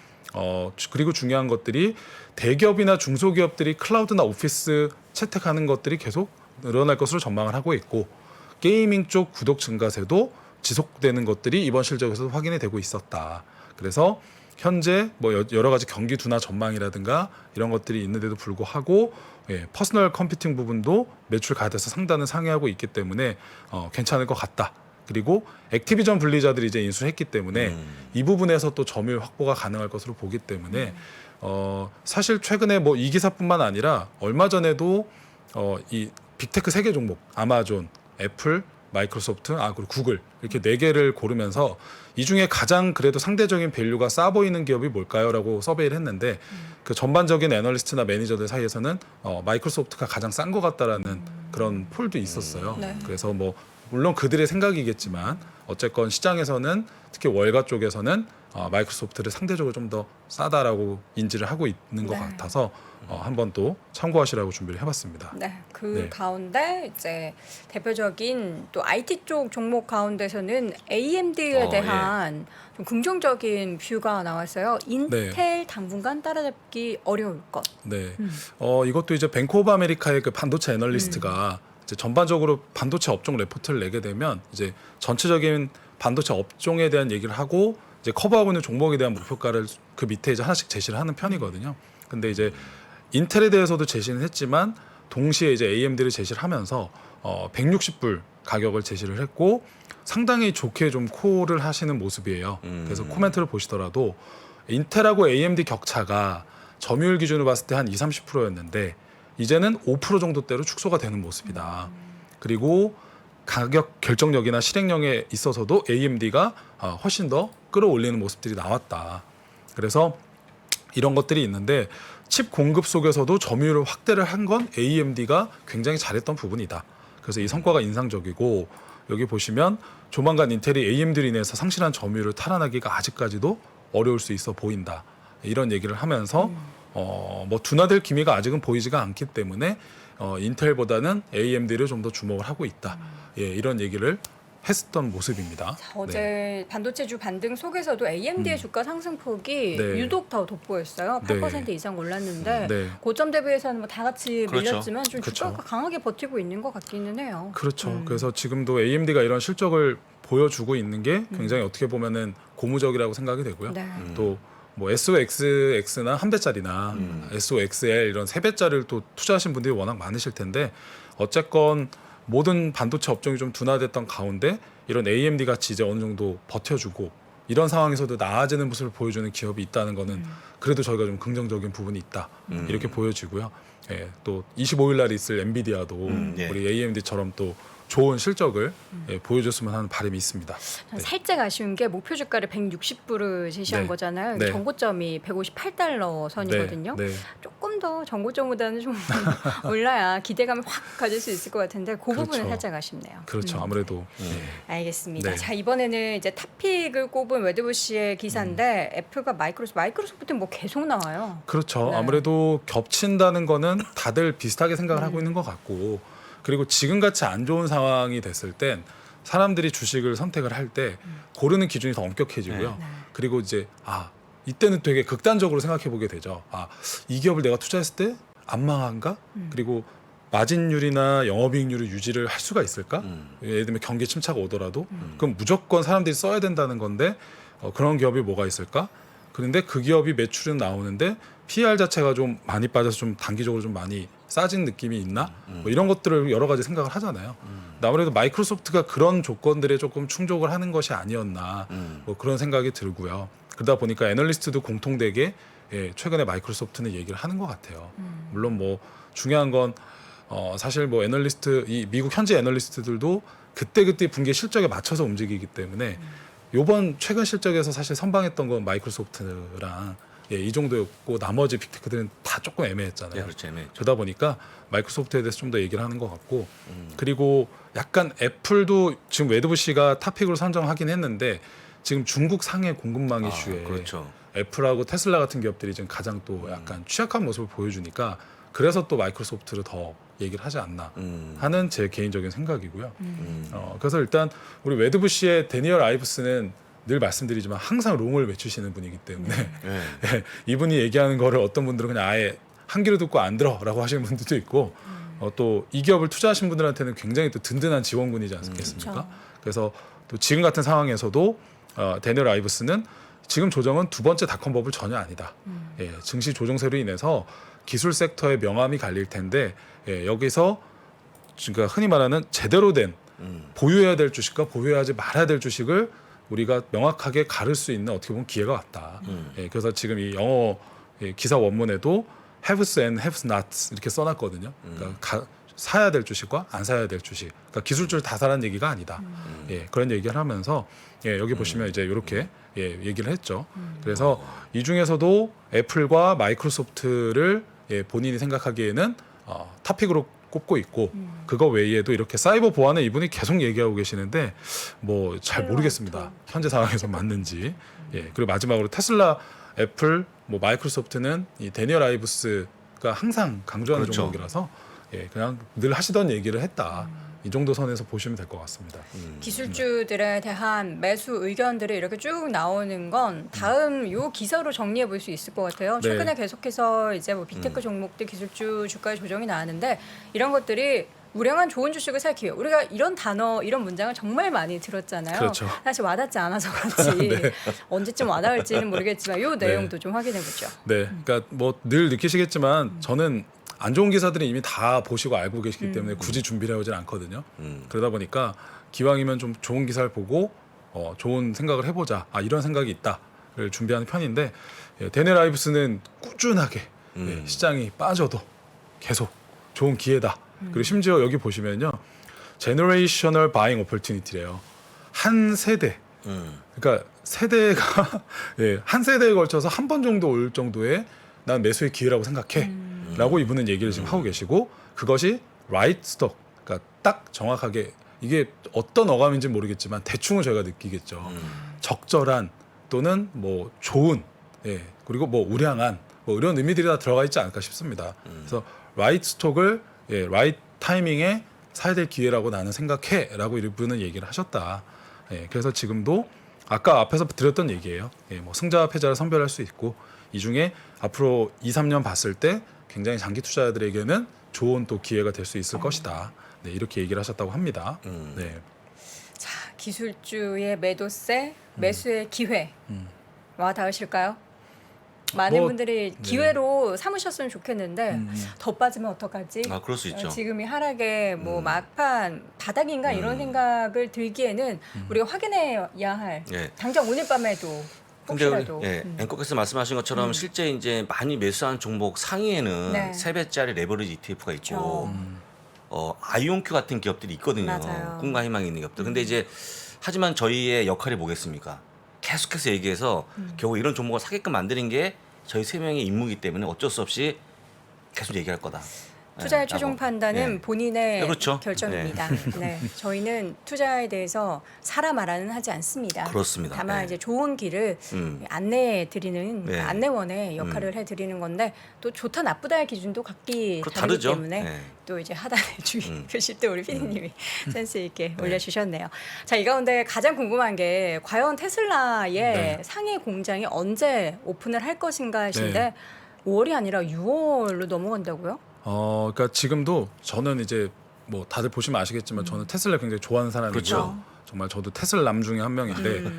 그리고 중요한 것들이 대기업이나 중소기업들이 클라우드나 오피스 채택하는 것들이 계속 늘어날 것으로 전망을 하고 있고 게이밍 쪽 구독 증가세도 지속되는 것들이 이번 실적에서도 확인이 되고 있었다. 그래서 현재 뭐 여러 가지 경기 둔화 전망이라든가 이런 것들이 있는데도 불구하고 퍼스널 컴퓨팅 부분도 매출 가드에서 상단을 상회하고 있기 때문에 괜찮을 것 같다. 그리고 액티비전 블리자드를 이제 인수했기 때문에 이 부분에서 또 점유율 확보가 가능할 것으로 보기 때문에 사실 최근에 뭐 이 기사뿐만 아니라 얼마 전에도 이 빅테크 3개 종목 아마존, 애플, 마이크로소프트, 그리고 구글 이렇게 4개를 고르면서 이 중에 가장 그래도 상대적인 밸류가 싸 보이는 기업이 뭘까요?라고 서베이를 했는데 그 전반적인 애널리스트나 매니저들 사이에서는 마이크로소프트가 가장 싼 것 같다라는 그런 폴도 있었어요. 네. 그래서 뭐 물론 그들의 생각이겠지만 어쨌건 시장에서는 특히 월가 쪽에서는 마이크로소프트를 상대적으로 좀 더 싸다라고 인지를 하고 있는 것 네. 같아서 한번 또 참고하시라고 준비를 해봤습니다. 네, 그 네. 가운데 이제 대표적인 또 IT 쪽 종목 가운데서는 AMD에 대한 좀 긍정적인 뷰가 나왔어요. 인텔 당분간 따라잡기 어려울 것. 네, 이것도 이제 뱅크 오브 아메리카의 그 반도체 애널리스트가 이제 전반적으로 반도체 업종 레포트를 내게 되면 이제 전체적인 반도체 업종에 대한 얘기를 하고 이제 커버하고 있는 종목에 대한 목표가를 그 밑에 이제 하나씩 제시를 하는 편이거든요. 근데 이제 인텔에 대해서도 제시는 했지만 동시에 이제 AMD를 제시를 하면서 160불 가격을 제시를 했고 상당히 좋게 좀 콜을 하시는 모습이에요. 그래서 코멘트를 보시더라도 인텔하고 AMD 격차가 점유율 기준으로 봤을 때 한 20-30%였는데 이제는 5% 정도대로 축소가 되는 모습이다. 그리고 가격 결정력이나 실행력에 있어서도 AMD가 훨씬 더 끌어올리는 모습들이 나왔다. 그래서 이런 것들이 있는데 칩 공급 속에서도 점유율을 확대를 한 건 AMD가 굉장히 잘했던 부분이다. 그래서 이 성과가 인상적이고 여기 보시면 조만간 인텔이 AMD로 인해서 상실한 점유율을 탈환하기가 아직까지도 어려울 수 있어 보인다. 이런 얘기를 하면서 뭐 둔화될 기미가 아직은 보이지가 않기 때문에 인텔보다는 AMD를 좀 더 주목을 하고 있다. 예, 이런 얘기를 했었던 모습입니다. 어제 네. 반도체주 반등 속에서도 AMD의 주가 상승폭이 네. 유독 더 돋보였어요. 8% 이상 올랐는데 네. 고점 대비해서는 뭐 다 같이 그렇죠. 밀렸지만 좀 그렇죠. 주가가 강하게 버티고 있는 것 같기는 해요. 그렇죠. 그래서 지금도 AMD가 이런 실적을 보여주고 있는 게 굉장히 어떻게 보면은 고무적이라고 생각이 되고요. 네. 또 뭐 SOXX나 한 배짜리나 SOXL 이런 세 배짜리를 또 투자하신 분들이 워낙 많으실 텐데 어쨌건 모든 반도체 업종이 좀 둔화됐던 가운데 이런 AMD 같이 이제 어느 정도 버텨주고 이런 상황에서도 나아지는 모습을 보여주는 기업이 있다는 거는 그래도 저희가 좀 긍정적인 부분이 있다 이렇게 보여지고요. 예, 또 25일 날 있을 엔비디아도 예. 우리 AMD처럼 또 좋은 실적을 보여줬으면 하는 바람이 있습니다. 전 살짝 아쉬운 게 목표 주가를 160불을 제시한 네. 거잖아요. 네. 정고점이 158달러 선이거든요. 네. 조금 더 정고점보다는 좀 올라야 기대감을 확 가질 수 있을 것 같은데 그 부분은 그렇죠. 살짝 아쉽네요. 그렇죠. 아무래도 알겠습니다. 네. 자, 이번에는 이제 탑픽을 꼽은 웨드부시의 기사인데 애플과 마이크로소프트는 뭐 계속 나와요. 그렇죠. 네. 아무래도 겹친다는 거는 다들 비슷하게 생각을 하고 있는 것 같고 그리고 지금같이 안 좋은 상황이 됐을 땐 사람들이 주식을 선택을 할 때 고르는 기준이 더 엄격해지고요. 네. 그리고 이제 이때는 되게 극단적으로 생각해 보게 되죠. 이 기업을 내가 투자했을 때 안 망한가? 그리고 마진율이나 영업이익률을 유지를 할 수가 있을까? 예를 들면 경기 침체가 오더라도 그럼 무조건 사람들이 써야 된다는 건데 그런 기업이 뭐가 있을까? 그런데 그 기업이 매출은 나오는데 PR 자체가 좀 많이 빠져서 좀 단기적으로 좀 많이 싸진 느낌이 있나? 뭐 이런 것들을 여러 가지 생각을 하잖아요. 근데 아무래도 마이크로소프트가 그런 조건들에 조금 충족을 하는 것이 아니었나 뭐 그런 생각이 들고요. 그러다 보니까 애널리스트도 공통되게 최근에 마이크로소프트는 얘기를 하는 것 같아요. 물론 뭐 중요한 건 사실 뭐 이 미국 현지 애널리스트들도 그때 분기 실적에 맞춰서 움직이기 때문에 요번 최근 실적에서 사실 선방했던 건 마이크로소프트랑 이 정도였고 나머지 빅테크들은 다 조금 애매했잖아요. 예, 그렇죠. 애매했죠. 그러다 보니까 마이크로소프트에 대해서 좀 더 얘기를 하는 것 같고 그리고 약간 애플도 지금 웨드부시가 탑픽으로 선정하긴 했는데 지금 중국 상해 공급망 이슈에 그렇죠. 애플하고 테슬라 같은 기업들이 지금 가장 또 약간 취약한 모습을 보여주니까 그래서 또 마이크로소프트를 더 얘기를 하지 않나 하는 제 개인적인 생각이고요. 그래서 일단 우리 웨드부시의 데니얼 아이브스는 늘 말씀드리지만 항상 롱을 외치시는 분이기 때문에 네. 이분이 얘기하는 거를 어떤 분들은 그냥 아예 한 귀로 듣고 안 들어라고 하시는 분들도 있고 또 이 기업을 투자하신 분들한테는 굉장히 또 든든한 지원군이지 않겠습니까? 그렇죠. 그래서 또 지금 같은 상황에서도 데니얼 아이브스는 지금 조정은 두 번째 닷컴 버블 전혀 아니다. 증시 조정세로 인해서 기술 섹터의 명암이 갈릴 텐데 여기서 그러니까 흔히 말하는 제대로 된 보유해야 될 주식과 보유하지 말아야 될 주식을 우리가 명확하게 가를 수 있는 어떻게 보면 기회가 왔다. 그래서 지금 이 영어 기사 원문에도 haves and haves nots 이렇게 써놨거든요. 그러니까 사야 될 주식과 안 사야 될 주식. 그러니까 기술주를 다 사라는 얘기가 아니다. 그런 얘기를 하면서 여기 보시면 이제 이렇게 얘기를 했죠. 그래서 이 중에서도 애플과 마이크로소프트를 본인이 생각하기에는 탑픽으로 꼽고 있고 그거 외에도 이렇게 사이버 보안을 이분이 계속 얘기하고 계시는데 뭐 잘 모르겠습니다. 현재 상황에서 맞는지. 그리고 마지막으로 테슬라, 애플, 뭐 마이크로소프트는 이 데니얼 아이브스가 항상 강조하는 그렇죠. 종목이라서 그냥 늘 하시던 얘기를 했다. 이 정도 선에서 보시면 될 것 같습니다. 기술주들에 대한 매수 의견들이 이렇게 쭉 나오는 건 다음 요 기사로 정리해 볼 수 있을 것 같아요. 네. 최근에 계속해서 이제 뭐 빅테크 종목들 기술주 주가의 조정이 나왔는데 이런 것들이 우량한 좋은 주식을 살 기회. 우리가 이런 단어, 이런 문장을 정말 많이 들었잖아요. 그렇죠. 사실 와닿지 않아서 그렇지 언제쯤 와닿을지는 모르겠지만 이 내용도 좀 확인해 보죠. 네, 그러니까 뭐 늘 느끼시겠지만 저는 안 좋은 기사들은 이미 다 보시고 알고 계시기 때문에 굳이 준비를 해오진 않거든요. 그러다 보니까 기왕이면 좀 좋은 기사를 보고 좋은 생각을 해보자. 이런 생각이 있다를 준비하는 편인데 데네 라이브스는 꾸준하게 시장이 빠져도 계속 좋은 기회다. 그리고 심지어 여기 보시면요. 제너레이셔널 바잉 오퍼튜니티래요. 한 세대. 그러니까 세대가 한 세대에 걸쳐서 한 번 정도 올 정도의 난 매수의 기회라고 생각해. 라고 이분은 얘기를 지금 하고 계시고 그것이 right stock. 그러니까 딱 정확하게 이게 어떤 어감인지 모르겠지만 대충은 저희가 느끼겠죠. 적절한 또는 뭐 좋은 그리고 뭐 우량한 뭐 이런 의미들이 다 들어가 있지 않을까 싶습니다. 그래서 right stock을 right 타이밍에 사야 될 기회라고 나는 생각해라고 이분은 얘기를 하셨다. 그래서 지금도 아까 앞에서 드렸던 얘기예요. 뭐 승자와 패자를 선별할 수 있고 이 중에 앞으로 2, 3년 봤을 때 굉장히 장기 투자자들에게는 좋은 또 기회가 될 수 있을 것이다. 이렇게 얘기를 하셨다고 합니다. 네. 자, 기술주의 매도세, 매수의 기회 와 닿으실까요? 많은 뭐, 분들이 기회로 삼으셨으면 좋겠는데 더 빠지면 어떡하지? 그럴 수 있죠. 지금이 하락의 뭐 막판 바닥인가 이런 생각을 들기에는 우리가 확인해야 할 예. 당장 오늘 밤에도 근데 우리 혹시라도 앵커께서 말씀하신 것처럼 실제 이제 많이 매수한 종목 상위에는 네. 3배짜리 레버리지 ETF가 있고 그렇죠. 아이온큐 같은 기업들이 있거든요. 맞아요. 꿈과 희망이 있는 기업들. 근데 이제 하지만 저희의 역할이 뭐겠습니까? 계속해서 얘기해서 결국 이런 종목을 사게끔 만드는 게 저희 3명의 임무이기 때문에 어쩔 수 없이 계속 얘기할 거다. 투자의 라고. 최종 판단은 예. 본인의 네, 그렇죠. 결정입니다. 네. 저희는 투자에 대해서 사라 말아는 하지 않습니다. 그렇습니다. 다만 네. 이제 좋은 길을 안내해 드리는 네. 안내원의 역할을 해 드리는 건데 또 좋다 나쁘다의 기준도 각기 다르기 다르죠. 때문에 네. 또 이제 하단에 주의 표시 또 우리 피디님이 센스 있게 올려주셨네요. 자, 이 가운데 가장 궁금한 게 과연 테슬라의 네. 상해 공장이 언제 오픈을 할 것인가 하신데 네. 5월이 아니라 6월로 넘어간다고요? 그러니까 지금도 저는 이제 뭐 다들 보시면 아시겠지만 저는 테슬라 굉장히 좋아하는 사람이고요. 그렇죠. 정말 저도 테슬람 중에 한 명인데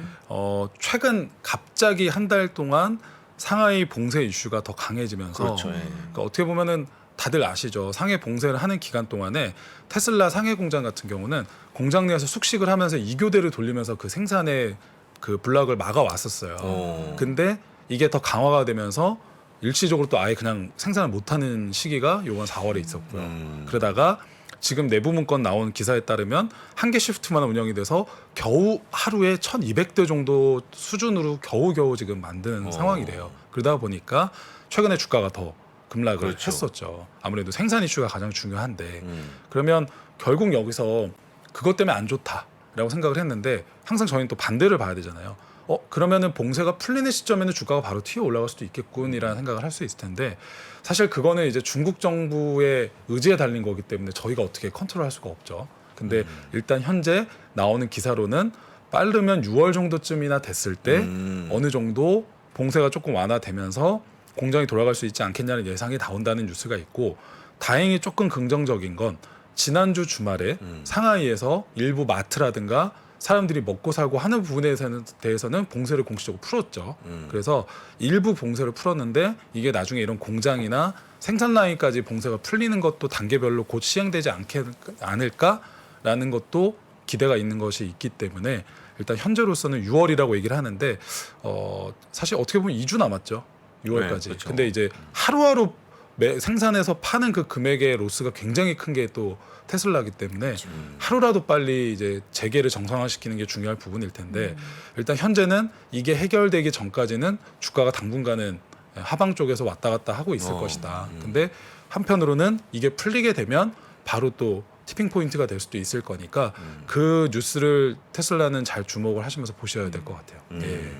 최근 갑자기 한 달 동안 상하이 봉쇄 이슈가 더 강해지면서 그렇죠. 예. 그러니까 어떻게 보면은 다들 아시죠. 상해 봉쇄를 하는 기간 동안에 테슬라 상해 공장 같은 경우는 공장 내에서 숙식을 하면서 2교대를 돌리면서 그 생산의 그 블락을 막아 왔었어요. 근데 이게 더 강화가 되면서 일시적으로 또 아예 그냥 생산을 못하는 시기가 요번 4월에 있었고요. 그러다가 지금 내부 문건 나온 기사에 따르면 한 개 시프트만 운영이 돼서 겨우 하루에 1,200대 정도 수준으로 겨우겨우 지금 만드는 상황이래요. 그러다 보니까 최근에 주가가 더 급락을 그렇죠. 했었죠. 아무래도 생산 이슈가 가장 중요한데 그러면 결국 여기서 그것 때문에 안 좋다라고 생각을 했는데 항상 저희는 또 반대를 봐야 되잖아요. 그러면은 봉쇄가 풀리는 시점에는 주가가 바로 튀어 올라갈 수도 있겠군이라는 생각을 할 수 있을 텐데 사실 그거는 이제 중국 정부의 의지에 달린 거기 때문에 저희가 어떻게 컨트롤할 수가 없죠. 근데 일단 현재 나오는 기사로는 빠르면 6월 정도쯤이나 됐을 때 어느 정도 봉쇄가 조금 완화되면서 공장이 돌아갈 수 있지 않겠냐는 예상이 나온다는 뉴스가 있고 다행히 조금 긍정적인 건 지난주 주말에 상하이에서 일부 마트라든가 사람들이 먹고 살고 하는 부분에 대해서는 봉쇄를 공식적으로 풀었죠. 그래서 일부 봉쇄를 풀었는데 이게 나중에 이런 공장이나 생산 라인까지 봉쇄가 풀리는 것도 단계별로 곧 시행되지 않을까라는 것도 기대가 있는 것이 있기 때문에 일단 현재로서는 6월이라고 얘기를 하는데 사실 어떻게 보면 2주 남았죠. 6월까지. 네, 그렇죠. 근데 이제 하루하루 생산해서 파는 그 금액의 로스가 굉장히 큰 게 또 테슬라기 때문에 하루라도 빨리 이제 재개를 정상화시키는 게 중요할 부분일 텐데 일단 현재는 이게 해결되기 전까지는 주가가 당분간은 하방 쪽에서 왔다 갔다 하고 있을 것이다. 근데 한편으로는 이게 풀리게 되면 바로 또 티핑 포인트가 될 수도 있을 거니까 그 뉴스를 테슬라는 잘 주목을 하시면서 보셔야 될 것 같아요. 예.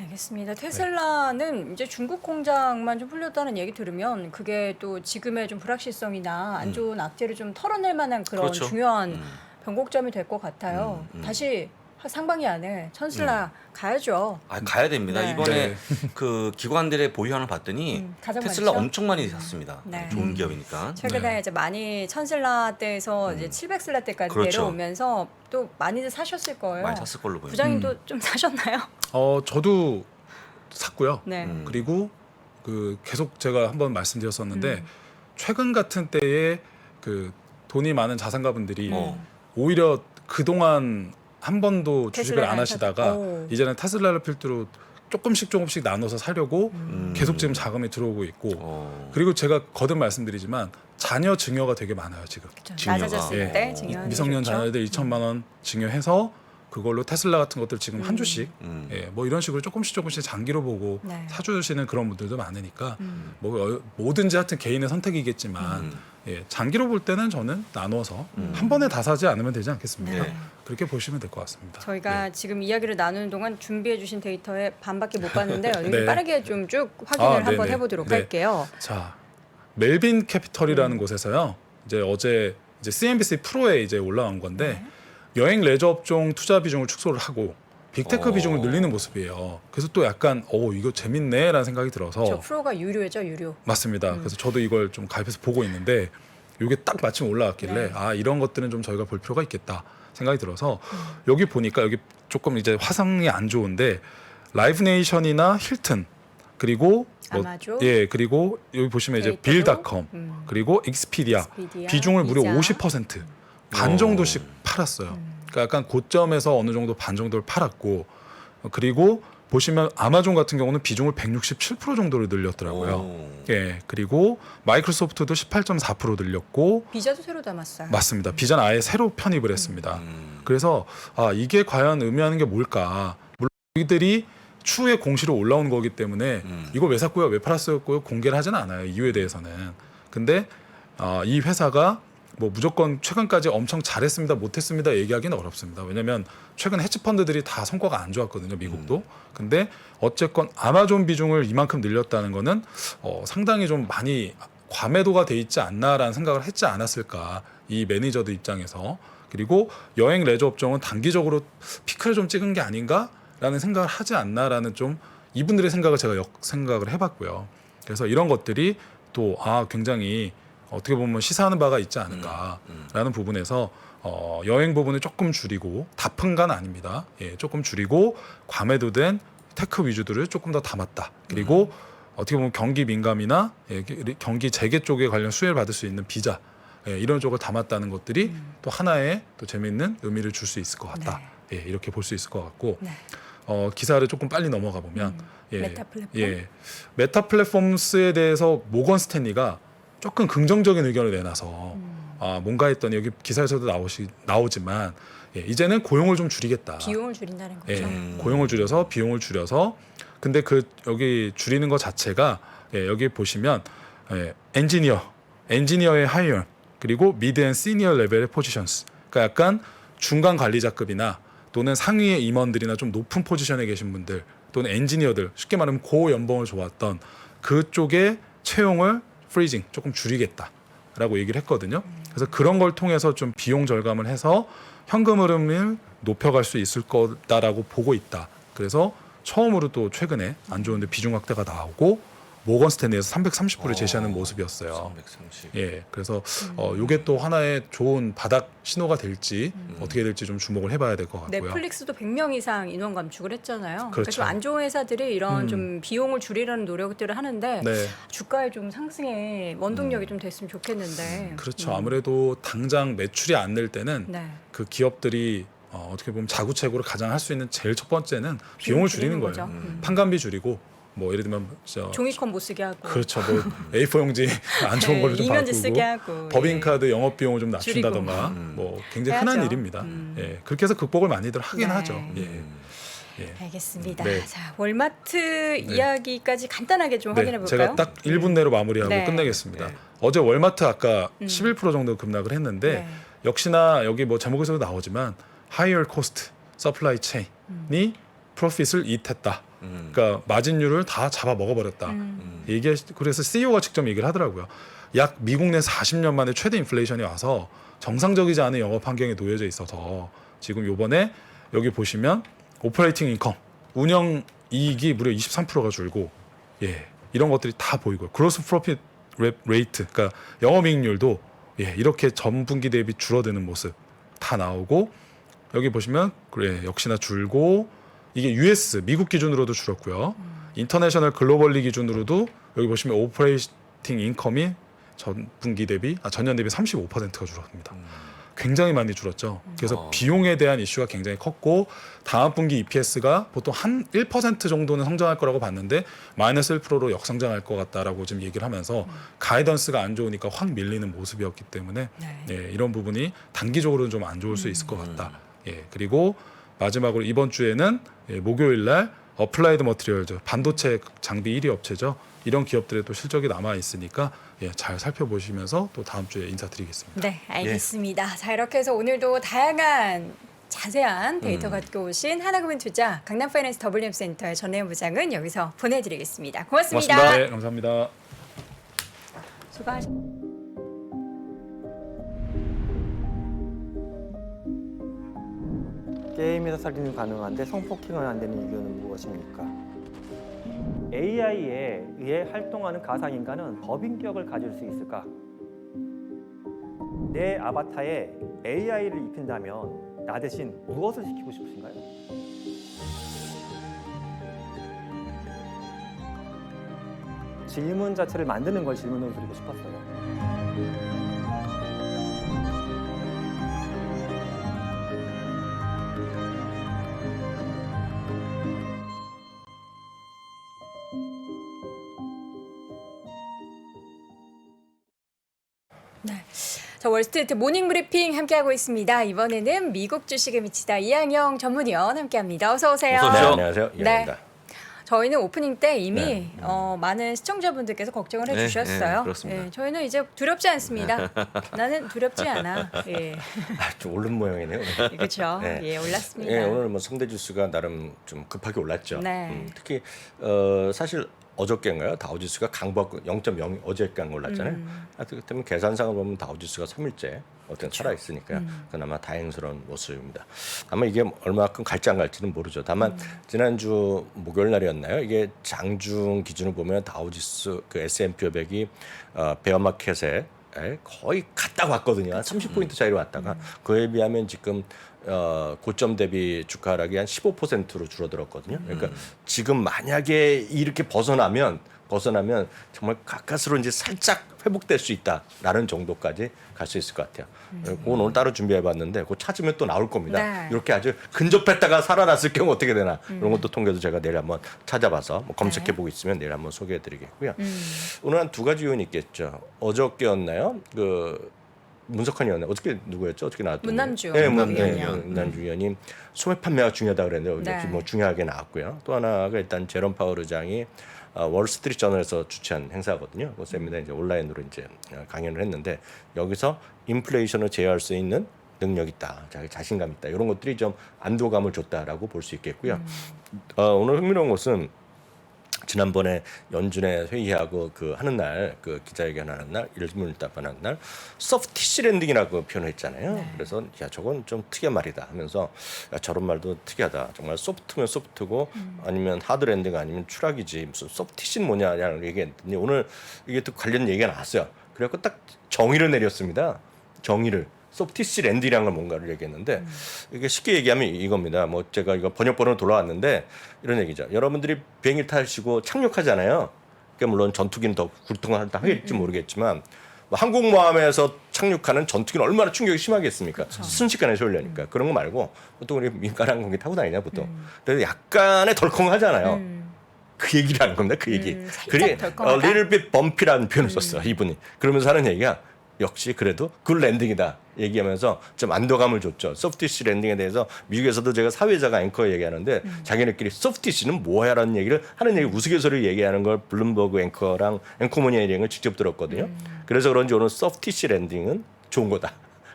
알겠습니다. 테슬라는 이제 중국 공장만 좀 풀렸다는 얘기 들으면 그게 또 지금의 좀 불확실성이나 안 좋은 악재를 좀 털어낼 만한 그런 그렇죠. 중요한 변곡점이 될 것 같아요. 다시 상반기 안에 테슬라 가야죠. 가야 됩니다. 네. 이번에 네. 그 기관들의 보유하는 봤더니 가장 테슬라 많죠? 엄청 많이 샀습니다. 네. 좋은 기업이니까. 최근에 이제 많이 1000슬라대에서 이제 700슬라대까지 그렇죠. 내려오면서 또 많이들 사셨을 거예요. 많이 샀을 걸로 보여요. 부장님도 좀 사셨나요? 저도 샀고요. 네. 그리고 그 계속 제가 한번 말씀드렸었는데 최근 같은 때에 그 돈이 많은 자산가분들이 어. 오히려 그동안 한 번도 주식을 테슬라를 안 하시다가 오. 이제는 테슬라를 필두로 조금씩 나눠서 사려고 계속 지금 자금이 들어오고 있고 그리고 제가 거듭 말씀드리지만 자녀 증여가 되게 많아요 지금. 증여가. 낮아졌을 예. 때 증여하는 게 미성년 좋죠. 자녀들 2천만 원 증여해서 그걸로 테슬라 같은 것들 지금 한 주씩 예, 뭐 이런 식으로 조금씩 장기로 보고 네. 사주시는 그런 분들도 많으니까 뭐 뭐든지 하여튼 개인의 선택이겠지만 예, 장기로 볼 때는 저는 나눠서 한 번에 다 사지 않으면 되지 않겠습니까? 네. 그렇게 보시면 될 것 같습니다. 저희가 네. 지금 이야기를 나누는 동안 준비해주신 데이터의 반밖에 못 봤는데요. 여기 네. 빠르게 좀 쭉 확인을 아, 한번 네네. 해보도록 네. 할게요. 자, 멜빈 캐피털이라는 곳에서요. 이제 어제 이제 CNBC 프로에 이제 올라온 건데 여행 레저 업종 투자 비중을 축소를 하고 빅테크 비중을 늘리는 모습이에요. 그래서 또 약간 이거 재밌네라는 생각이 들어서 저 프로가 유료죠, 유료. 맞습니다. 그래서 저도 이걸 좀 가입해서 보고 있는데 이게 딱 마침 올라왔길래 네. 아 이런 것들은 좀 저희가 볼 필요가 있겠다 생각이 들어서 여기 보니까 여기 조금 이제 화성이 안 좋은데 라이브 네이션이나 힐튼 그리고 아마존, 예 그리고 여기 보시면 이제 데이터도, 빌닷컴 그리고 익스피디아 익스피디아, 비중을 무려 비자. 50% 반 정도씩 팔았어요. 그러니까 약간 고점에서 어느 정도 반 정도를 팔았고 그리고 보시면 아마존 같은 경우는 비중을 167% 정도로 늘렸더라고요. 예 그리고 마이크로소프트도 18.4% 늘렸고 비자도 새로 담았어요. 맞습니다. 비자는 아예 새로 편입을 했습니다. 그래서 이게 과연 의미하는 게 뭘까? 물론 이들이 추후에 공시로 올라오는 거기 때문에 이걸 왜 샀고요, 왜 팔았고요 공개를 하지는 않아요. 이유에 대해서는. 근데 이 회사가 뭐 무조건 최근까지 엄청 잘했습니다, 못했습니다 얘기하기는 어렵습니다. 왜냐하면 최근 헤지펀드들이 다 성과가 안 좋았거든요, 미국도. 근데 어쨌건 아마존 비중을 이만큼 늘렸다는 거는 상당히 좀 많이 과매도가 돼 있지 않나라는 생각을 했지 않았을까 이 매니저들 입장에서. 그리고 여행 레저 업종은 단기적으로 피크를 좀 찍은 게 아닌가라는 생각을 하지 않나라는 좀 이분들의 생각을 제가 생각을 해봤고요. 그래서 이런 것들이 또 굉장히 어떻게 보면 시사하는 바가 있지 않을까라는 부분에서 여행 부분을 조금 줄이고 다픈 건 아닙니다. 예, 조금 줄이고 과매도된 테크 위주들을 조금 더 담았다. 그리고 어떻게 보면 경기 민감이나 경기 재개 쪽에 관련 수혜를 받을 수 있는 비자 이런 쪽을 담았다는 것들이 또 하나의 또 재미있는 의미를 줄 수 있을 것 같다. 예, 이렇게 볼 수 있을 것 같고 네. 기사를 조금 빨리 넘어가 보면 메타 플랫폼? 메타 플랫폼스에 대해서 모건 스탠리가 조금 긍정적인 의견을 내놔서 뭔가 했더니 여기 기사에서도 나오지만 이제는 고용을 좀 줄이겠다. 비용을 줄인다는 거죠. 고용을 줄여서 비용을 줄여서 근데 여기 줄이는 것 자체가 여기 보시면 엔지니어의 하이어 그리고 미드 앤 시니어 레벨의 포지션스 그러니까 약간 중간 관리자급이나 또는 상위의 임원들이나 좀 높은 포지션에 계신 분들 또는 엔지니어들 쉽게 말하면 고연봉을 좋았던 그쪽의 채용을 프리징 조금 줄이겠다라고 얘기를 했거든요. 그래서 그런 걸 통해서 좀 비용 절감을 해서 현금 흐름을 높여갈 수 있을 거다라고 보고 있다. 그래서 처음으로 또 최근에 안 좋은데 비중 확대가 나오고 모건 스탠리에서 330%를 제시하는 모습이었어요. 330. 예, 그래서 이게 또 하나의 좋은 바닥 신호가 될지 어떻게 될지 좀 주목을 해봐야 될 것 같고요. 넷플릭스도 100명 이상 인원 감축을 했잖아요. 그렇죠. 좀 안 좋은 회사들이 이런 좀 비용을 줄이려는 노력들을 하는데 네, 주가의 좀 상승에 원동력이 좀 됐으면 좋겠는데. 그렇죠. 아무래도 당장 매출이 안 늘 때는 네. 그 기업들이 어떻게 보면 자구책으로 가장 할 수 있는 제일 첫 번째는 비용을 줄이는 거예요. 거죠. 판관비 줄이고 뭐 예를 들면 종이컵 못 쓰게 하고. 그렇죠. 뭐 A4 용지 안 좋은 걸로 좀 이면지 쓰게 바꾸고 하고. 법인카드 영업 비용을 좀 낮춘다던가 줄이고. 뭐 굉장히 해야죠. 흔한 일입니다. 예, 그렇게 해서 극복을 많이들 하긴 네. 하죠. 예. 알겠습니다. 네. 자, 월마트 이야기까지 간단하게 좀 확인해 볼까요? 제가 딱 1분 내로 마무리하고 네. 끝내겠습니다. 어제 월마트 아까 11% 정도 급락을 했는데 네. 역시나 여기 뭐 제목에서도 나오지만 higher cost supply chain이 프로핏을 이트했다. 그러니까 마진율을 다 잡아 먹어버렸다. 이게 그래서 CEO가 직접 얘기를 하더라고요. 약 미국 내 40년 만에 최대 인플레이션이 와서 정상적이지 않은 영업 환경에 놓여져 있어서 지금 요번에 여기 보시면 오퍼레이팅 인컴 운영 이익이 무려 23%가 줄고 이런 것들이 다 보이고요. 그로스 프로핏 레이트 그러니까 영업이익률도 이렇게 전분기 대비 줄어드는 모습 다 나오고 여기 보시면 역시나 줄고 이게 US 미국 기준으로도 줄었고요. 인터내셔널 글로벌리 기준으로도 여기 보시면 오퍼레이팅 인컴이 전년 대비 35%가 줄었습니다. 굉장히 많이 줄었죠. 그래서 비용에 대한 이슈가 굉장히 컸고 다음 분기 EPS가 보통 한 1% 정도는 성장할 거라고 봤는데 마이너스 1%로 역성장할 것 같다라고 지금 얘기를 하면서 가이던스가 안 좋으니까 확 밀리는 모습이었기 때문에 네. 예, 이런 부분이 단기적으로는 좀 안 좋을 수 있을 것 같다. 예, 그리고 마지막으로 이번 주에는 예, 목요일 날 어플라이드 머티리얼즈 반도체 장비 1위 업체죠. 이런 기업들의 또 실적이 남아 있으니까 예, 잘 살펴보시면서 또 다음 주에 인사드리겠습니다. 네, 알겠습니다. 자, 이렇게 해서 오늘도 다양한 자세한 데이터 갖고 오신 하나금융투자 강남파이낸스 WM센터의 전혜연 부장은 여기서 보내드리겠습니다. 고맙습니다. 네, 감사합니다. 수고하셨습니다. 게임에서 살인이 가능한데 성폭행은 안 되는 이유는 무엇입니까? AI에 의해 활동하는 가상인간은 법인격을 가질 수 있을까? 내 아바타에 AI를 입힌다면 나 대신 무엇을 시키고 싶으신가요? 질문 자체를 만드는 걸 질문으로 드리고 싶었어요. 네. 자, 월스트리트 모닝 브리핑 함께하고 있습니다. 이번에는 미국 주식에 미치다 이항영 전문위원 함께합니다. 어서 오세요. 어서 오세요. 네, 안녕하세요. 이현입니다. 저희는 오프닝 때 이미 네. 많은 시청자분들께서 걱정을 네, 해주셨어요. 네, 그렇습니다. 저희는 이제 두렵지 않습니다. 나는 두렵지 않아. 예, 좀 오른 모양이네요. 오늘. 그렇죠. 네. 예, 올랐습니다. 예, 오늘 뭐 상대 지수가 나름 좀 급하게 올랐죠. 네. 특히 사실 어저께인가요? 다우지수가 강보합 0.0 어제까지 올랐잖아요. 그렇기 때문에 계산상을 보면 다우지수가 3일째 어떤 살아 있으니까요. 그나마 다행스러운 모습입니다. 아마 이게 얼마만큼 갈지 안 갈지는 모르죠. 다만 지난주 목요일 날이었나요? 이게 장중 기준으로 보면 다우지수 그 S&P 500이 베어마켓에 거의 갔다 왔거든요. 한 30포인트 차이로 왔다가 그에 비하면 지금 고점 대비 주가 하락이 한 15%로 줄어들었거든요. 그러니까 지금 만약에 이렇게 벗어나면 정말 가까스로 이제 살짝 회복될 수 있다라는 정도까지 갈 수 있을 것 같아요. 그건 오늘 따로 준비해봤는데 그거 찾으면 또 나올 겁니다. 네. 이렇게 아주 근접했다가 살아났을 경우 어떻게 되나 이런 것도 통계도 제가 내일 한번 찾아봐서 뭐 검색해보고 있으면 내일 한번 소개해드리겠고요. 오늘 한 두 가지 요인이 있겠죠. 어저께였나요? 그 문석환이었나요? 어떻게 누구였죠? 어떻게 나왔던가요? 문남주 네, 의원이요. 문남주 의원님 소매 판매가 중요하다 그랬는데 네. 뭐 중요하게 나왔고요. 또 하나가 일단 제롬 파월 의장이 월스트리트 저널에서 주최한 행사거든요. 그 세미나 이제 온라인으로 이제 강연을 했는데 여기서 인플레이션을 제어할 수 있는 능력 있다, 자신감 있다 이런 것들이 좀 안도감을 줬다라고 볼 수 있겠고요. 오늘 흥미로운 것은 지난번에 연준에 회의하고 그 하는 날, 그 기자회견하는 날, 일문을 답하는 날, 소프티시 랜딩이라고 표현했잖아요. 네. 그래서 야 저건 좀 특이한 말이다 하면서 야 저런 말도 특이하다. 정말 소프트면 소프트고 아니면 하드 랜딩 아니면 추락이지 무슨 소프티시는 뭐냐라는 얘기했더니 오늘 이게 또 관련 얘기가 나왔어요. 그래갖고 딱 정의를 내렸습니다. 정의를. 소프티시 랜딩이라는 걸 뭔가를 얘기했는데 이게 쉽게 얘기하면 이겁니다. 뭐 제가 이거 번역본으로 돌아왔는데 이런 얘기죠. 여러분들이 비행기 타시고 착륙하잖아요. 그러니까 물론 전투기는 더 굴통하다 하겠지 모르겠지만 뭐 항공모함에서 착륙하는 전투기는 얼마나 충격이 심하겠습니까? 순식간에 쏠려니까 그런 거 말고 보통 우리 민간 항공기 타고 다니냐 보통. 그래서 약간의 덜컹하잖아요. 그 얘기를 하는 겁니다. 그 얘기. 살짝 덜컹하다? little bit bumpy라는 표현을 썼어요. 이분이. 그러면서 하는 얘기가 역시 그래도 굿 랜딩이다 얘기하면서 좀 안도감을 줬죠. 소프티시 랜딩에 대해서 미국에서도 제가 사회자가 앵커 얘기하는데 자기네끼리 소프티시는 뭐야라는 얘기를 하는 얘기 우스갯소리를 얘기하는 걸 블룸버그 앵커랑 앵커머니 얘기를 직접 들었거든요. 그래서 그런지 오늘 소프티시 랜딩은 좋은 거다.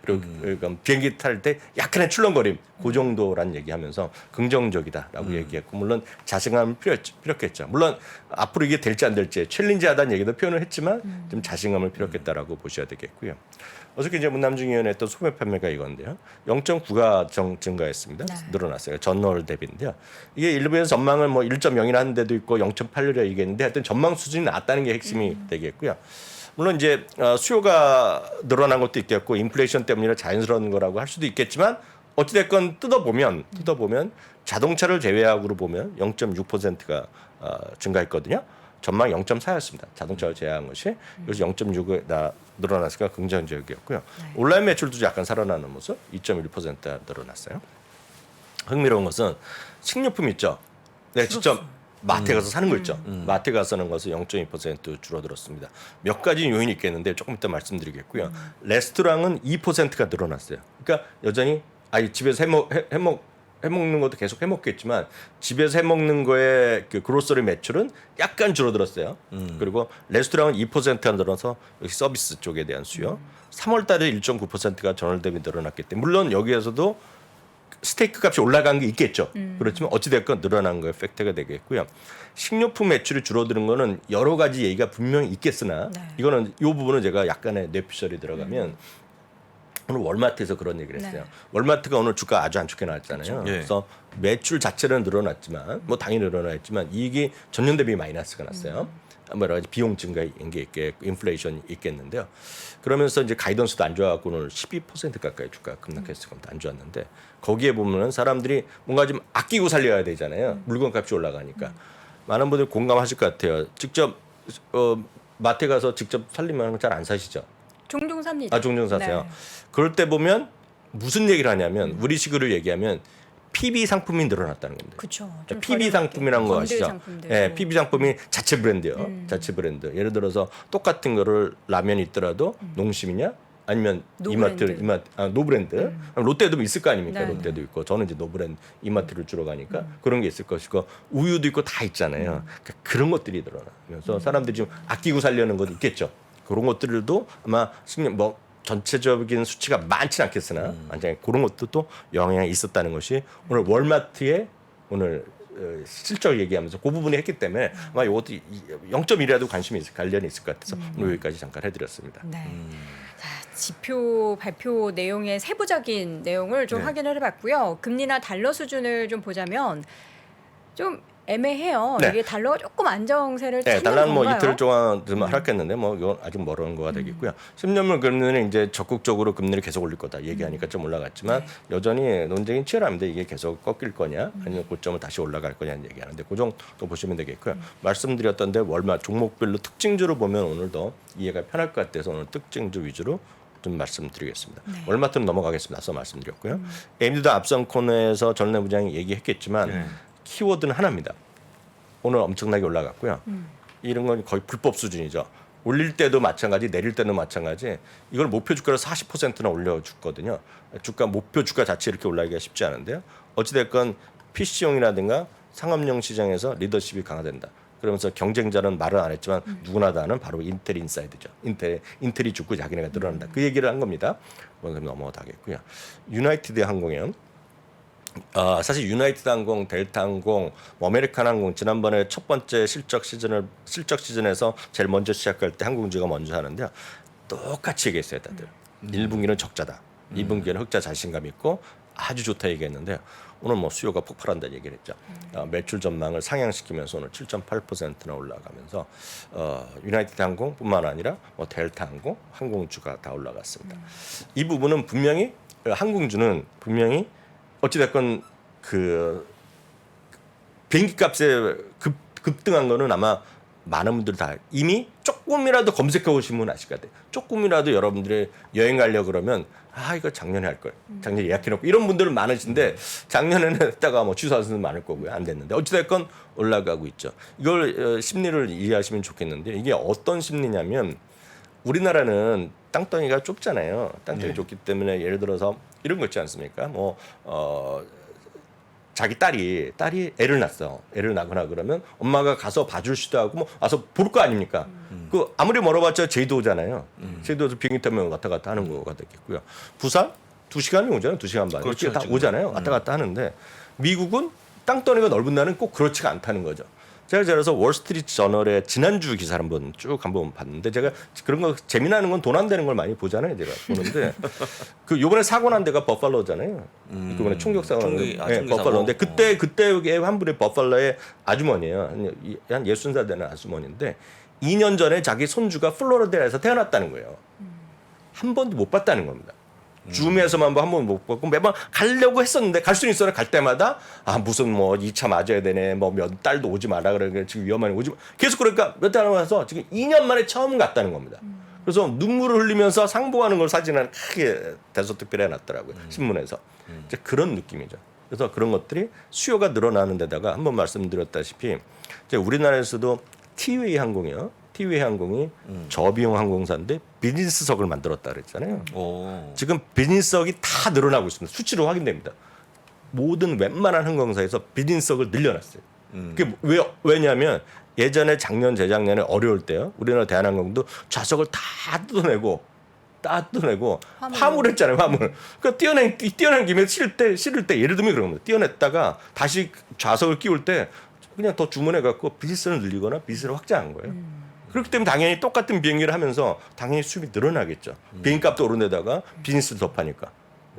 그리고 비행기 탈 때 약간의 출렁거림 그 정도란 얘기하면서 긍정적이다라고 얘기했고 물론 자신감을 필요했겠죠. 물론 앞으로 이게 될지 안 될지 챌린지하다는 얘기도 표현을 했지만 좀 자신감을 필요했다라고 보셔야 되겠고요. 어저께 이제 문남중 의원이 했던 소매 판매가 이건데요. 0.9가 증가했습니다. 네. 늘어났어요. 전월 대비인데요. 이게 일부에서 전망을 뭐 1.0이나 하는 데도 있고 0.8이라 얘기했는데 하여튼 전망 수준이 낮다는 게 핵심이 되겠고요. 물론 이제 수요가 늘어난 것도 있겠고 인플레이션 때문이라 자연스러운 거라고 할 수도 있겠지만 어찌됐건 뜯어보면 자동차를 제외하고로 보면 0.6%가 증가했거든요. 전망 0.4였습니다. 자동차를 제외한 것이. 그래서 0.6에 늘어났으니까 긍정적이었고요. 온라인 매출도 약간 살아나는 모습 2.1% 늘어났어요. 흥미로운 것은 식료품 있죠. 네, 직접 마트에 가서 사는 거 있죠. 마트에 가서 사는 것은 0.2% 줄어들었습니다. 몇 가지 요인이 있겠는데 조금 이따 말씀드리겠고요. 레스토랑은 2%가 늘어났어요. 그러니까 여전히 집에서 해먹는 것도 계속 해먹겠지만 집에서 해먹는 거에 그 그로서리 매출은 약간 줄어들었어요. 그리고 레스토랑은 2%가 늘어서 여기 서비스 쪽에 대한 수요. 3월 달에 1.9%가 전월 대비 늘어났기 때문에 물론 여기에서도 스테이크 값이 올라간 게 있겠죠. 그렇지만 어찌됐건 늘어난 거에 팩트가 되겠고요. 식료품 매출이 줄어드는 거는 여러 가지 얘기가 분명히 있겠으나 이거는 이 부분은 제가 약간의 뇌피셜이 들어가면 오늘 월마트에서 그런 얘기를 했어요. 월마트가 오늘 주가 아주 안 좋게 나왔잖아요. 예. 그래서 매출 자체는 늘어났지만 뭐 당연히 늘어났지만 이익이 전년 대비 마이너스가 났어요. 뭐 여러 가지 비용 증가인 게 있겠고 인플레이션이 있겠는데요. 그러면서 이제 가이던스도 안 좋아갖고 오늘 12% 가까이 주가 급락했을 겁니다. 안 좋았는데 거기에 보면은 사람들이 뭔가 좀 아끼고 살려야 되잖아요. 물건값이 올라가니까 많은 분들 공감하실 것 같아요. 직접 마트에 가서 직접 살림하는 거 잘 안 사시죠? 종종 삽니다. 종종 사세요. 네. 그럴 때 보면 무슨 얘기를 하냐면 우리식으로 얘기하면 PB 상품이 늘어났다는 겁니다. 그렇죠. PB 상품이라는 거 아시죠? 예, PB 상품이 자체 브랜드요. 자체 브랜드. 예를 들어서 똑같은 거를 라면이 있더라도 농심이냐 아니면 노브랜드. 노브랜드. 롯데도 있을 거 아닙니까? 네. 롯데도 있고 저는 이제 노브랜드 이마트를 주로 가니까 그런 게 있을 것이고 우유도 있고 다 있잖아요. 그러니까 그런 것들이 늘어나면서 사람들이 좀 아끼고 살려는 것도 있겠죠. 그런 것들도 아마 뭐 전체적인 수치가 많지는 않겠으나 그런 것도 또 영향이 있었다는 것이 오늘 월마트의 오늘 실적 얘기하면서 그 부분이 했기 때문에 아마 이것도 0.1이라도 관련이 있을 것 같아서 오늘 여기까지 잠깐 해드렸습니다. 네. 자, 지표 발표 내용의 세부적인 내용을 좀 네. 확인을 해봤고요. 금리나 달러 수준을 좀 보자면 좀 애매해요. 네. 이게 달러가 조금 안정세를 네, 찾는 달러는 뭐 건가요? 이틀 동안 좀 하락했는데 뭐 이건 아직 멀은 거가 되겠고요. 10년물 금리는 이제 적극적으로 금리를 계속 올릴 거다 얘기하니까 좀 올라갔지만 여전히 논쟁이 치열합니다. 이게 계속 꺾일 거냐 아니면 고점을 다시 올라갈 거냐는 얘기하는데 그 정도 보시면 되겠고요. 말씀드렸던데 월말 종목별로 특징주로 보면 오늘도 이해가 편할 것 같아서 오늘 특징주 위주로 좀 말씀드리겠습니다. 월마트는 넘어가겠습니다. 앞서 말씀드렸고요. AMD도 앞선 코너에서 전래 부장이 얘기했겠지만 키워드는 하나입니다. 오늘 엄청나게 올라갔고요. 이런 건 거의 불법 수준이죠. 올릴 때도 마찬가지, 내릴 때도 마찬가지. 이걸 목표 주가를 40%나 올려줬거든요. 주가 목표 주가 자체 이렇게 올라가기가 쉽지 않은데요. 어찌됐건 PC용이라든가 상업용 시장에서 리더십이 강화된다. 그러면서 경쟁자는 말을 안 했지만 누구나 다 아는 바로 인텔 인사이드죠. 인텔이 죽고 자기네가 늘어난다. 그 얘기를 한 겁니다. 넘어가겠고요. 유나이티드 항공이요. 사실 유나이티드 항공, 델타 항공, 아메리칸 항공 지난번에 첫 번째 실적 시즌에서 제일 먼저 시작할 때 항공주가 먼저 하는데요. 똑같이 얘기했어요, 다들. 1분기는 적자다. 2분기는 흑자 자신감 있고 아주 좋다 얘기했는데요. 오늘 뭐 수요가 폭발한다는 얘기를 했죠. 매출 전망을 상향시키면서 오늘 7.8%나 올라가면서 유나이티드 항공뿐만 아니라 뭐 델타 항공, 항공주가 다 올라갔습니다. 이 부분은 분명히 항공주는 분명히 어찌됐건 그 비행기 값에 급등한 거는 아마 많은 분들 다 이미 조금이라도 검색해 보신 분 아실 것 같아요. 조금이라도 여러분들이 여행 가려고 그러면 이거 작년에 할 걸. 작년에 예약해놓고 이런 분들은 많으신데 작년에는 했다가 뭐 취소하는 분들 많을 거고요. 안 됐는데 어찌됐건 올라가고 있죠. 이걸 심리를 이해하시면 좋겠는데 이게 어떤 심리냐면 우리나라는 땅덩이가 좁잖아요. 땅덩이 좁기 때문에 예를 들어서 이런 거 있지 않습니까? 자기 딸이 애를 낳았어. 애를 낳거나 그러면 엄마가 가서 봐주시도 하고 뭐 와서 볼 거 아닙니까? 그 아무리 멀어봤자 제주도잖아요. 제주도에서 비행기 타면 왔다 갔다 하는 거가 되겠고요. 부산 2시간이 오잖아요. 2시간 반. 그렇죠, 다 지금. 오잖아요. 왔다 갔다 하는데 미국은 땅덩이가 넓은 나라는 꼭 그렇지가 않다는 거죠. 제가 그래서 월스트리트 저널의 지난주 기사를 한번 봤는데 제가 그런 거 재미나는 건 돈 안 되는 걸 많이 보잖아요. 제가 보는데 그 요번에 사고 난 데가 버팔로잖아요. 이번에 총격 사고 난 데. 총기 버팔로인데 사고. 그때 한 분이 버팔로의 아주머니예요. 한 60살 되는 아주머니인데 2년 전에 자기 손주가 플로리다에서 태어났다는 거예요. 한 번도 못 봤다는 겁니다. 줌에서만 한번 못 봤고 매번 가려고 했었는데 갈 수는 있어요. 갈 때마다 무슨 뭐 2차 맞아야 되네. 뭐 몇 달도 오지 마라 그러니까 지금 위험하니 오지 마. 계속 그러니까 몇 달 와서 지금 2년 만에 처음 갔다는 겁니다. 그래서 눈물을 흘리면서 상봉하는 걸 사진을 크게 대서특필해 놨더라고요. 신문에서. 이제 그런 느낌이죠. 그래서 그런 것들이 수요가 늘어나는 데다가 한번 말씀드렸다시피 이제 우리나라에서도 티웨이 항공이요. 티웨이 항공이 저비용 항공사인데 비즈니스석을 만들었다 그랬잖아요. 오. 지금 비즈니스석이 다 늘어나고 있습니다. 수치로 확인됩니다. 모든 웬만한 항공사에서 비즈니스석을 늘려놨어요. 그게 왜냐하면 예전에 작년 재작년에 어려울 때요. 우리나라 대한항공도 좌석을 다 뜯어내고 화물했잖아요. 화물. 그러니까 띄어낸 김에 실을 때 예를 들면 그런 겁니다. 띄어냈다가 다시 좌석을 끼울 때 그냥 더 주문해 갖고 비즈니스를 늘리거나 비즈니스를 확장한 거예요. 그렇기 때문에 당연히 똑같은 비행기를 하면서 당연히 수입이 늘어나겠죠. 비행값도 오른 데다가 비즈니스를 더 파니까.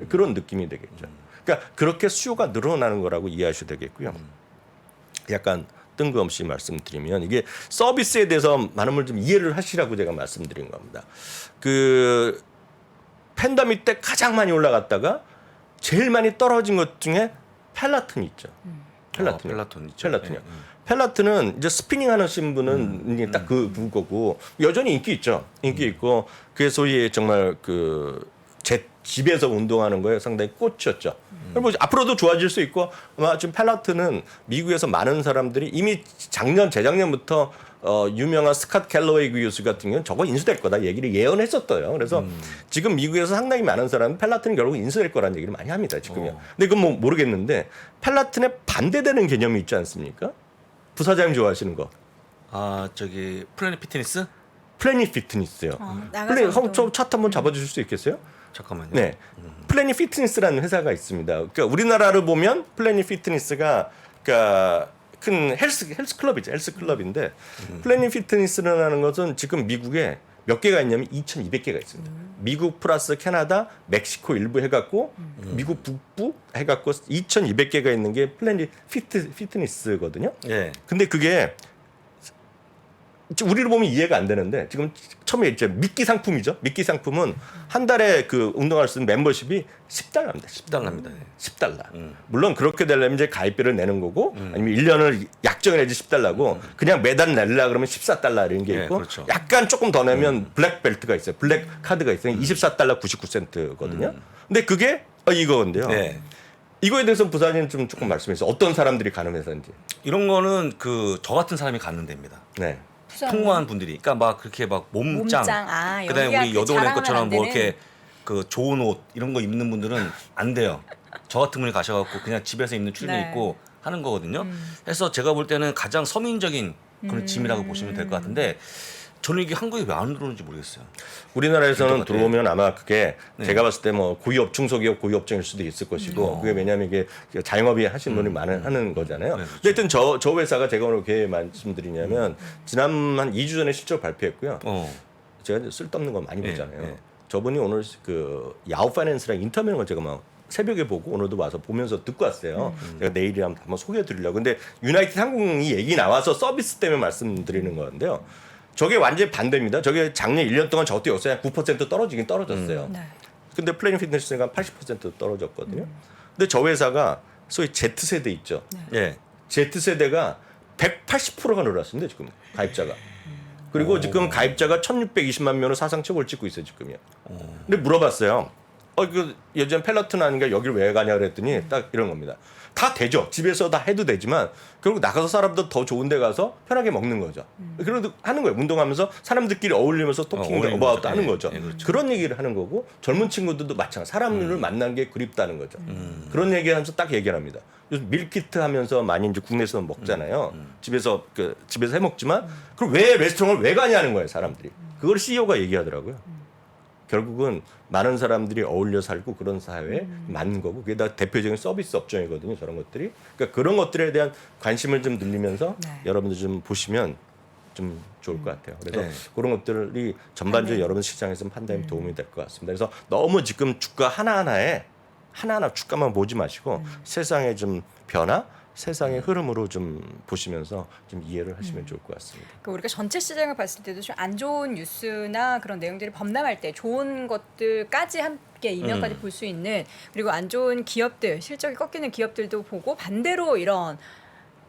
그런 느낌이 되겠죠. 그러니까 그렇게 수요가 늘어나는 거라고 이해하셔도 되겠고요. 약간 뜬금없이 말씀드리면 이게 서비스에 대해서 많은 분들 좀 이해를 하시라고 제가 말씀드린 겁니다. 그 팬데믹 때 가장 많이 올라갔다가 제일 많이 떨어진 것 중에 펠라튼이 있죠. 펠라톤 있죠. 펠라튼이요. 펠라튼은 이제 스피닝 하시는 분은 이제 딱 그거고 여전히 인기 있죠. 인기 있고 그게 소위 정말 제 집에서 운동하는 거에 상당히 꽂혔죠. 뭐 앞으로도 좋아질 수 있고 아마 지금 펠라튼은 미국에서 많은 사람들이 이미 재작년부터 유명한 스캇 캘러웨이 교수 같은 경우는 저거 인수될 거다 얘기를 예언했었어요. 그래서 지금 미국에서 상당히 많은 사람은 펠라튼이 결국 인수될 거라는 얘기를 많이 합니다. 지금요. 근데 그건 뭐 모르겠는데 펠라튼에 반대되는 개념이 있지 않습니까? 부사장님 좋아하시는 거. 저기 플래닛 피트니스? 플래닛 피트니스요. 저 차트 한번 잡아주실 수 있겠어요? 잠깐만요. 네. 플래닛 피트니스라는 회사가 있습니다. 그러니까 우리나라를 보면 플래닛 피트니스가 그러니까 큰 헬스 클럽이죠. 헬스 클럽인데 플래닛 피트니스라는 것은 지금 미국에 몇 개가 있냐면 2,200개가 있습니다. 미국 플러스 캐나다, 멕시코 일부 해갖고 미국 북부 해갖고 2,200개가 있는 게 플래닛 피트니스거든요. 예. 근데 그게 우리로 보면 이해가 안 되는데 지금 처음에 이제 미끼 상품이죠. 미끼 상품은 한 달에 그 운동할 수 있는 멤버십이 $10입니다. $10입니다. $10. 물론 그렇게 되려면 이제 가입비를 내는 거고 아니면 1년을 약정을 해야지 $10고 그냥 매달 내려 그러면 $14 이런 게 있고 그렇죠. 약간 조금 더 내면 블랙 벨트가 있어요. 블랙 카드가 있어요. $24 99센트거든요. 근데 그게 이거인데요. 네. 이거에 대해서 부사님 좀 조금 말씀해 주세요. 어떤 사람들이 가는 회사인지. 이런 거는 저 같은 사람이 가는 데입니다. 네. 풍부한 분들이, 그러니까 막 그렇게 막 몸짱, 그다음에 우리 여도원 앵커처럼 뭐 이렇게 좋은 옷 이런 거 입는 분들은 안 돼요. 저 같은 분이 가셔갖고 그냥 집에서 입는 추리닝 입고 하는 거거든요. 그래서 제가 볼 때는 가장 서민적인 그런 짐이라고 보시면 될 것 같은데 저는 이게 한국에 왜 안 들어오는지 모르겠어요. 우리나라에서는 들어오면 아마 그게 제가 봤을 때 뭐 고기업, 중소기업, 고기업종일 수도 있을 것이고 그게 왜냐하면 이게 자영업이 하시는 분이 하는 거잖아요. 네, 그렇죠. 하여튼 저 회사가 제가 오늘 왜 말씀드리냐면 지난 한 2주 전에 실적 발표했고요. 제가 쓸데없는 거 많이 보잖아요. 네. 저분이 오늘 야후 파이낸스랑 인터뷰하는 걸 제가 막 새벽에 보고 오늘도 와서 보면서 듣고 왔어요. 제가 내일이 한번 소개해드리려고. 근데 유나이티드 항공이 얘기 나와서 서비스 때문에 말씀드리는 건데요. 저게 완전히 반대입니다. 저게 작년 1년 동안 저도 였어요. 9% 떨어지긴 떨어졌어요. 근데 플래닛 피트니스가 80% 떨어졌거든요. 근데 저 회사가 소위 Z세대 있죠. 예. Z세대가 180%가 늘었습니다. 지금 가입자가. 그리고 지금 가입자가 1,620만 명으로 사상 최고를 찍고 있어요. 지금요. 근데 물어봤어요. 요즘 펠라튼 아닌가 여길 왜 가냐 그랬더니 딱 이런 겁니다. 다 되죠. 집에서 다 해도 되지만 결국 나가서 사람들 더 좋은 데 가서 편하게 먹는 거죠. 그래도 하는 거예요. 운동하면서 사람들끼리 어울리면서 토킹 어바웃도 하는 거죠. 그렇죠. 그런 얘기를 하는 거고 젊은 친구들도 마찬가지. 사람들을 만난 게 그립다는 거죠. 그런 얘기하면서 딱 얘기를 합니다. 요즘 밀키트 하면서 많이 이제 국내에서 먹잖아요. 집에서 해 먹지만 그럼 왜 레스토랑을 왜 가냐는 거예요, 사람들이. 그걸 CEO가 얘기하더라고요. 결국은 많은 사람들이 어울려 살고 그런 사회에 맞는 거고 그게 다 대표적인 서비스 업종이거든요. 저런 것들이. 그러니까 그런 것들에 대한 관심을 좀 늘리면서 여러분들 좀 보시면 좀 좋을 것 같아요. 그래서 그런 것들이 전반적으로 여러분 시장에서 판단에 도움이 될 것 같습니다. 그래서 너무 지금 주가 하나하나 주가만 보지 마시고 세상의 좀 변화 세상의 흐름으로 좀 보시면서 좀 이해를 하시면 좋을 것 같습니다. 그 우리가 전체 시장을 봤을 때도 좀 안 좋은 뉴스나 그런 내용들이 범람할 때 좋은 것들까지 함께 이면까지 볼 수 있는, 그리고 안 좋은 기업들, 실적이 꺾이는 기업들도 보고 반대로 이런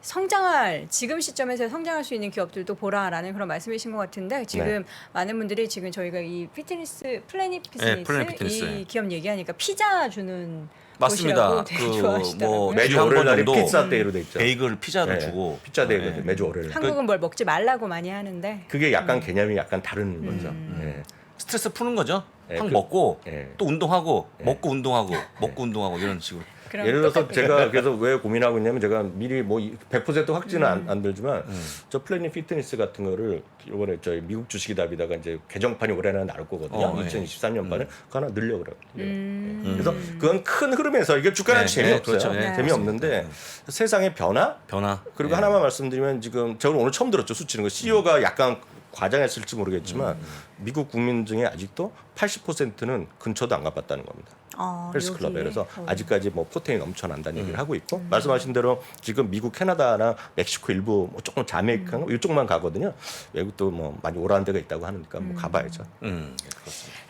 성장할, 지금 시점에서 성장할 수 있는 기업들도 보라라는 그런 말씀이신 것 같은데, 지금 많은 분들이 지금 저희가 이 피트니스 플래닛 피트니스, 플래닛 피트니스. 이 기업 얘기하니까 피자 주는 맞습니다. 곳이라고 되게 좋아하시더라고요. 매주 한 월요일 번 날이 정도 피자 데이로 돼 있죠. 베이글 피자를 네. 주고 피자 데이가 네. 매주 월요일. 한국은 뭘 먹지 말라고 많이 하는데 그게 약간 개념이 약간 다른 거죠. 예. 스트레스 푸는 거죠. 네, 한 그- 먹고 네. 또 운동하고 네. 먹고 운동하고 먹고 운동하고 이런 식으로. 그럼 예를 들어서 똑같은 제가 그래서 왜 고민하고 있냐면 제가 미리 뭐 100% 확진은 안 들지만 저 플래닛 피트니스 같은 거를 이번에 저희 미국 주식이답이다가 이제 개정판이 올해나 나올 거거든요. 네. 2023년판에 그거 하나 늘려 그래요. 그래서 그건 큰 흐름에서 이게 주가는 네, 재미없어요. 네, 그렇죠. 네. 재미없는데 세상의 변화 변화. 그리고 네. 하나만 말씀드리면 지금 제가 오늘 처음 들었죠. 수치는 거 CEO가 약간 과장했을지 모르겠지만 미국 국민 중에 아직도 80%는 근처도 안 가봤다는 겁니다. 헬스클럽에. 여기에. 그래서 아직까지 뭐 프로테인 넘쳐난다는 얘기를 하고 있고 말씀하신 대로 지금 미국, 캐나다나 멕시코 일부 뭐 조금 자메이카 이쪽만 가거든요. 외국도 뭐 많이 오라는 데가 있다고 하니까 뭐 가봐야죠.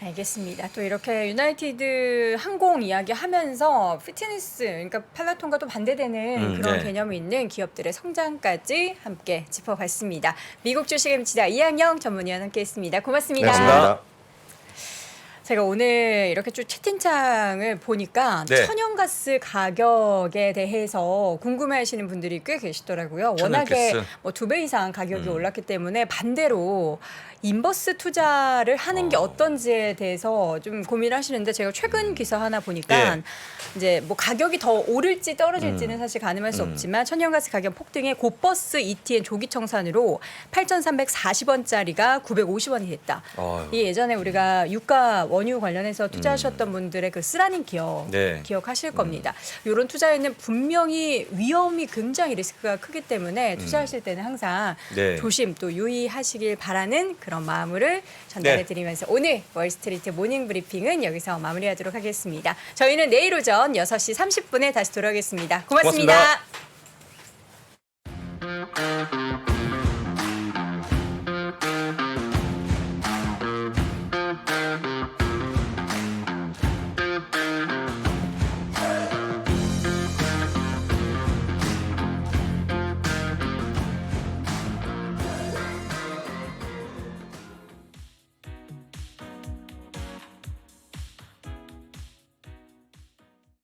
알겠습니다. 또 이렇게 유나이티드 항공 이야기하면서 피트니스, 그러니까 팔라톤과 또 반대되는 그런 네. 개념이 있는 기업들의 성장까지 함께 짚어봤습니다. 미국 주식의 미치다 이항영 전문위원 함께했습니다. 고맙습니다. 고맙습니다. 제가 오늘 이렇게 쭉 채팅창을 보니까 네. 천연가스 가격에 대해서 궁금해하시는 분들이 꽤 계시더라고요. 워낙에 천연가스. 뭐 2배 이상 가격이 올랐기 때문에 반대로 인버스 투자를 하는 게 어떤지에 대해서 좀 고민하시는데, 제가 최근 기사 하나 보니까 예. 이제 뭐 가격이 더 오를지 떨어질지는 사실 가늠할 수 없지만 천연가스 가격 폭등에 고버스 ETN 조기 청산으로 8,340원짜리가 950원이 됐다. 어휴. 이 예전에 우리가 유가 원유 관련해서 투자하셨던 분들의 그 쓰라린 기억 네. 기억하실 겁니다. 이런 투자에는 분명히 위험이 굉장히 리스크가 크기 때문에 투자하실 때는 항상 네. 조심 또 유의하시길 바라는 그런 마음을 전달해 드리면서 오늘 월스트리트 모닝 브리핑은 여기서 마무리하도록 하겠습니다. 저희는 내일 오전 6시 30분에 다시 돌아오겠습니다. 고맙습니다. 고맙습니다.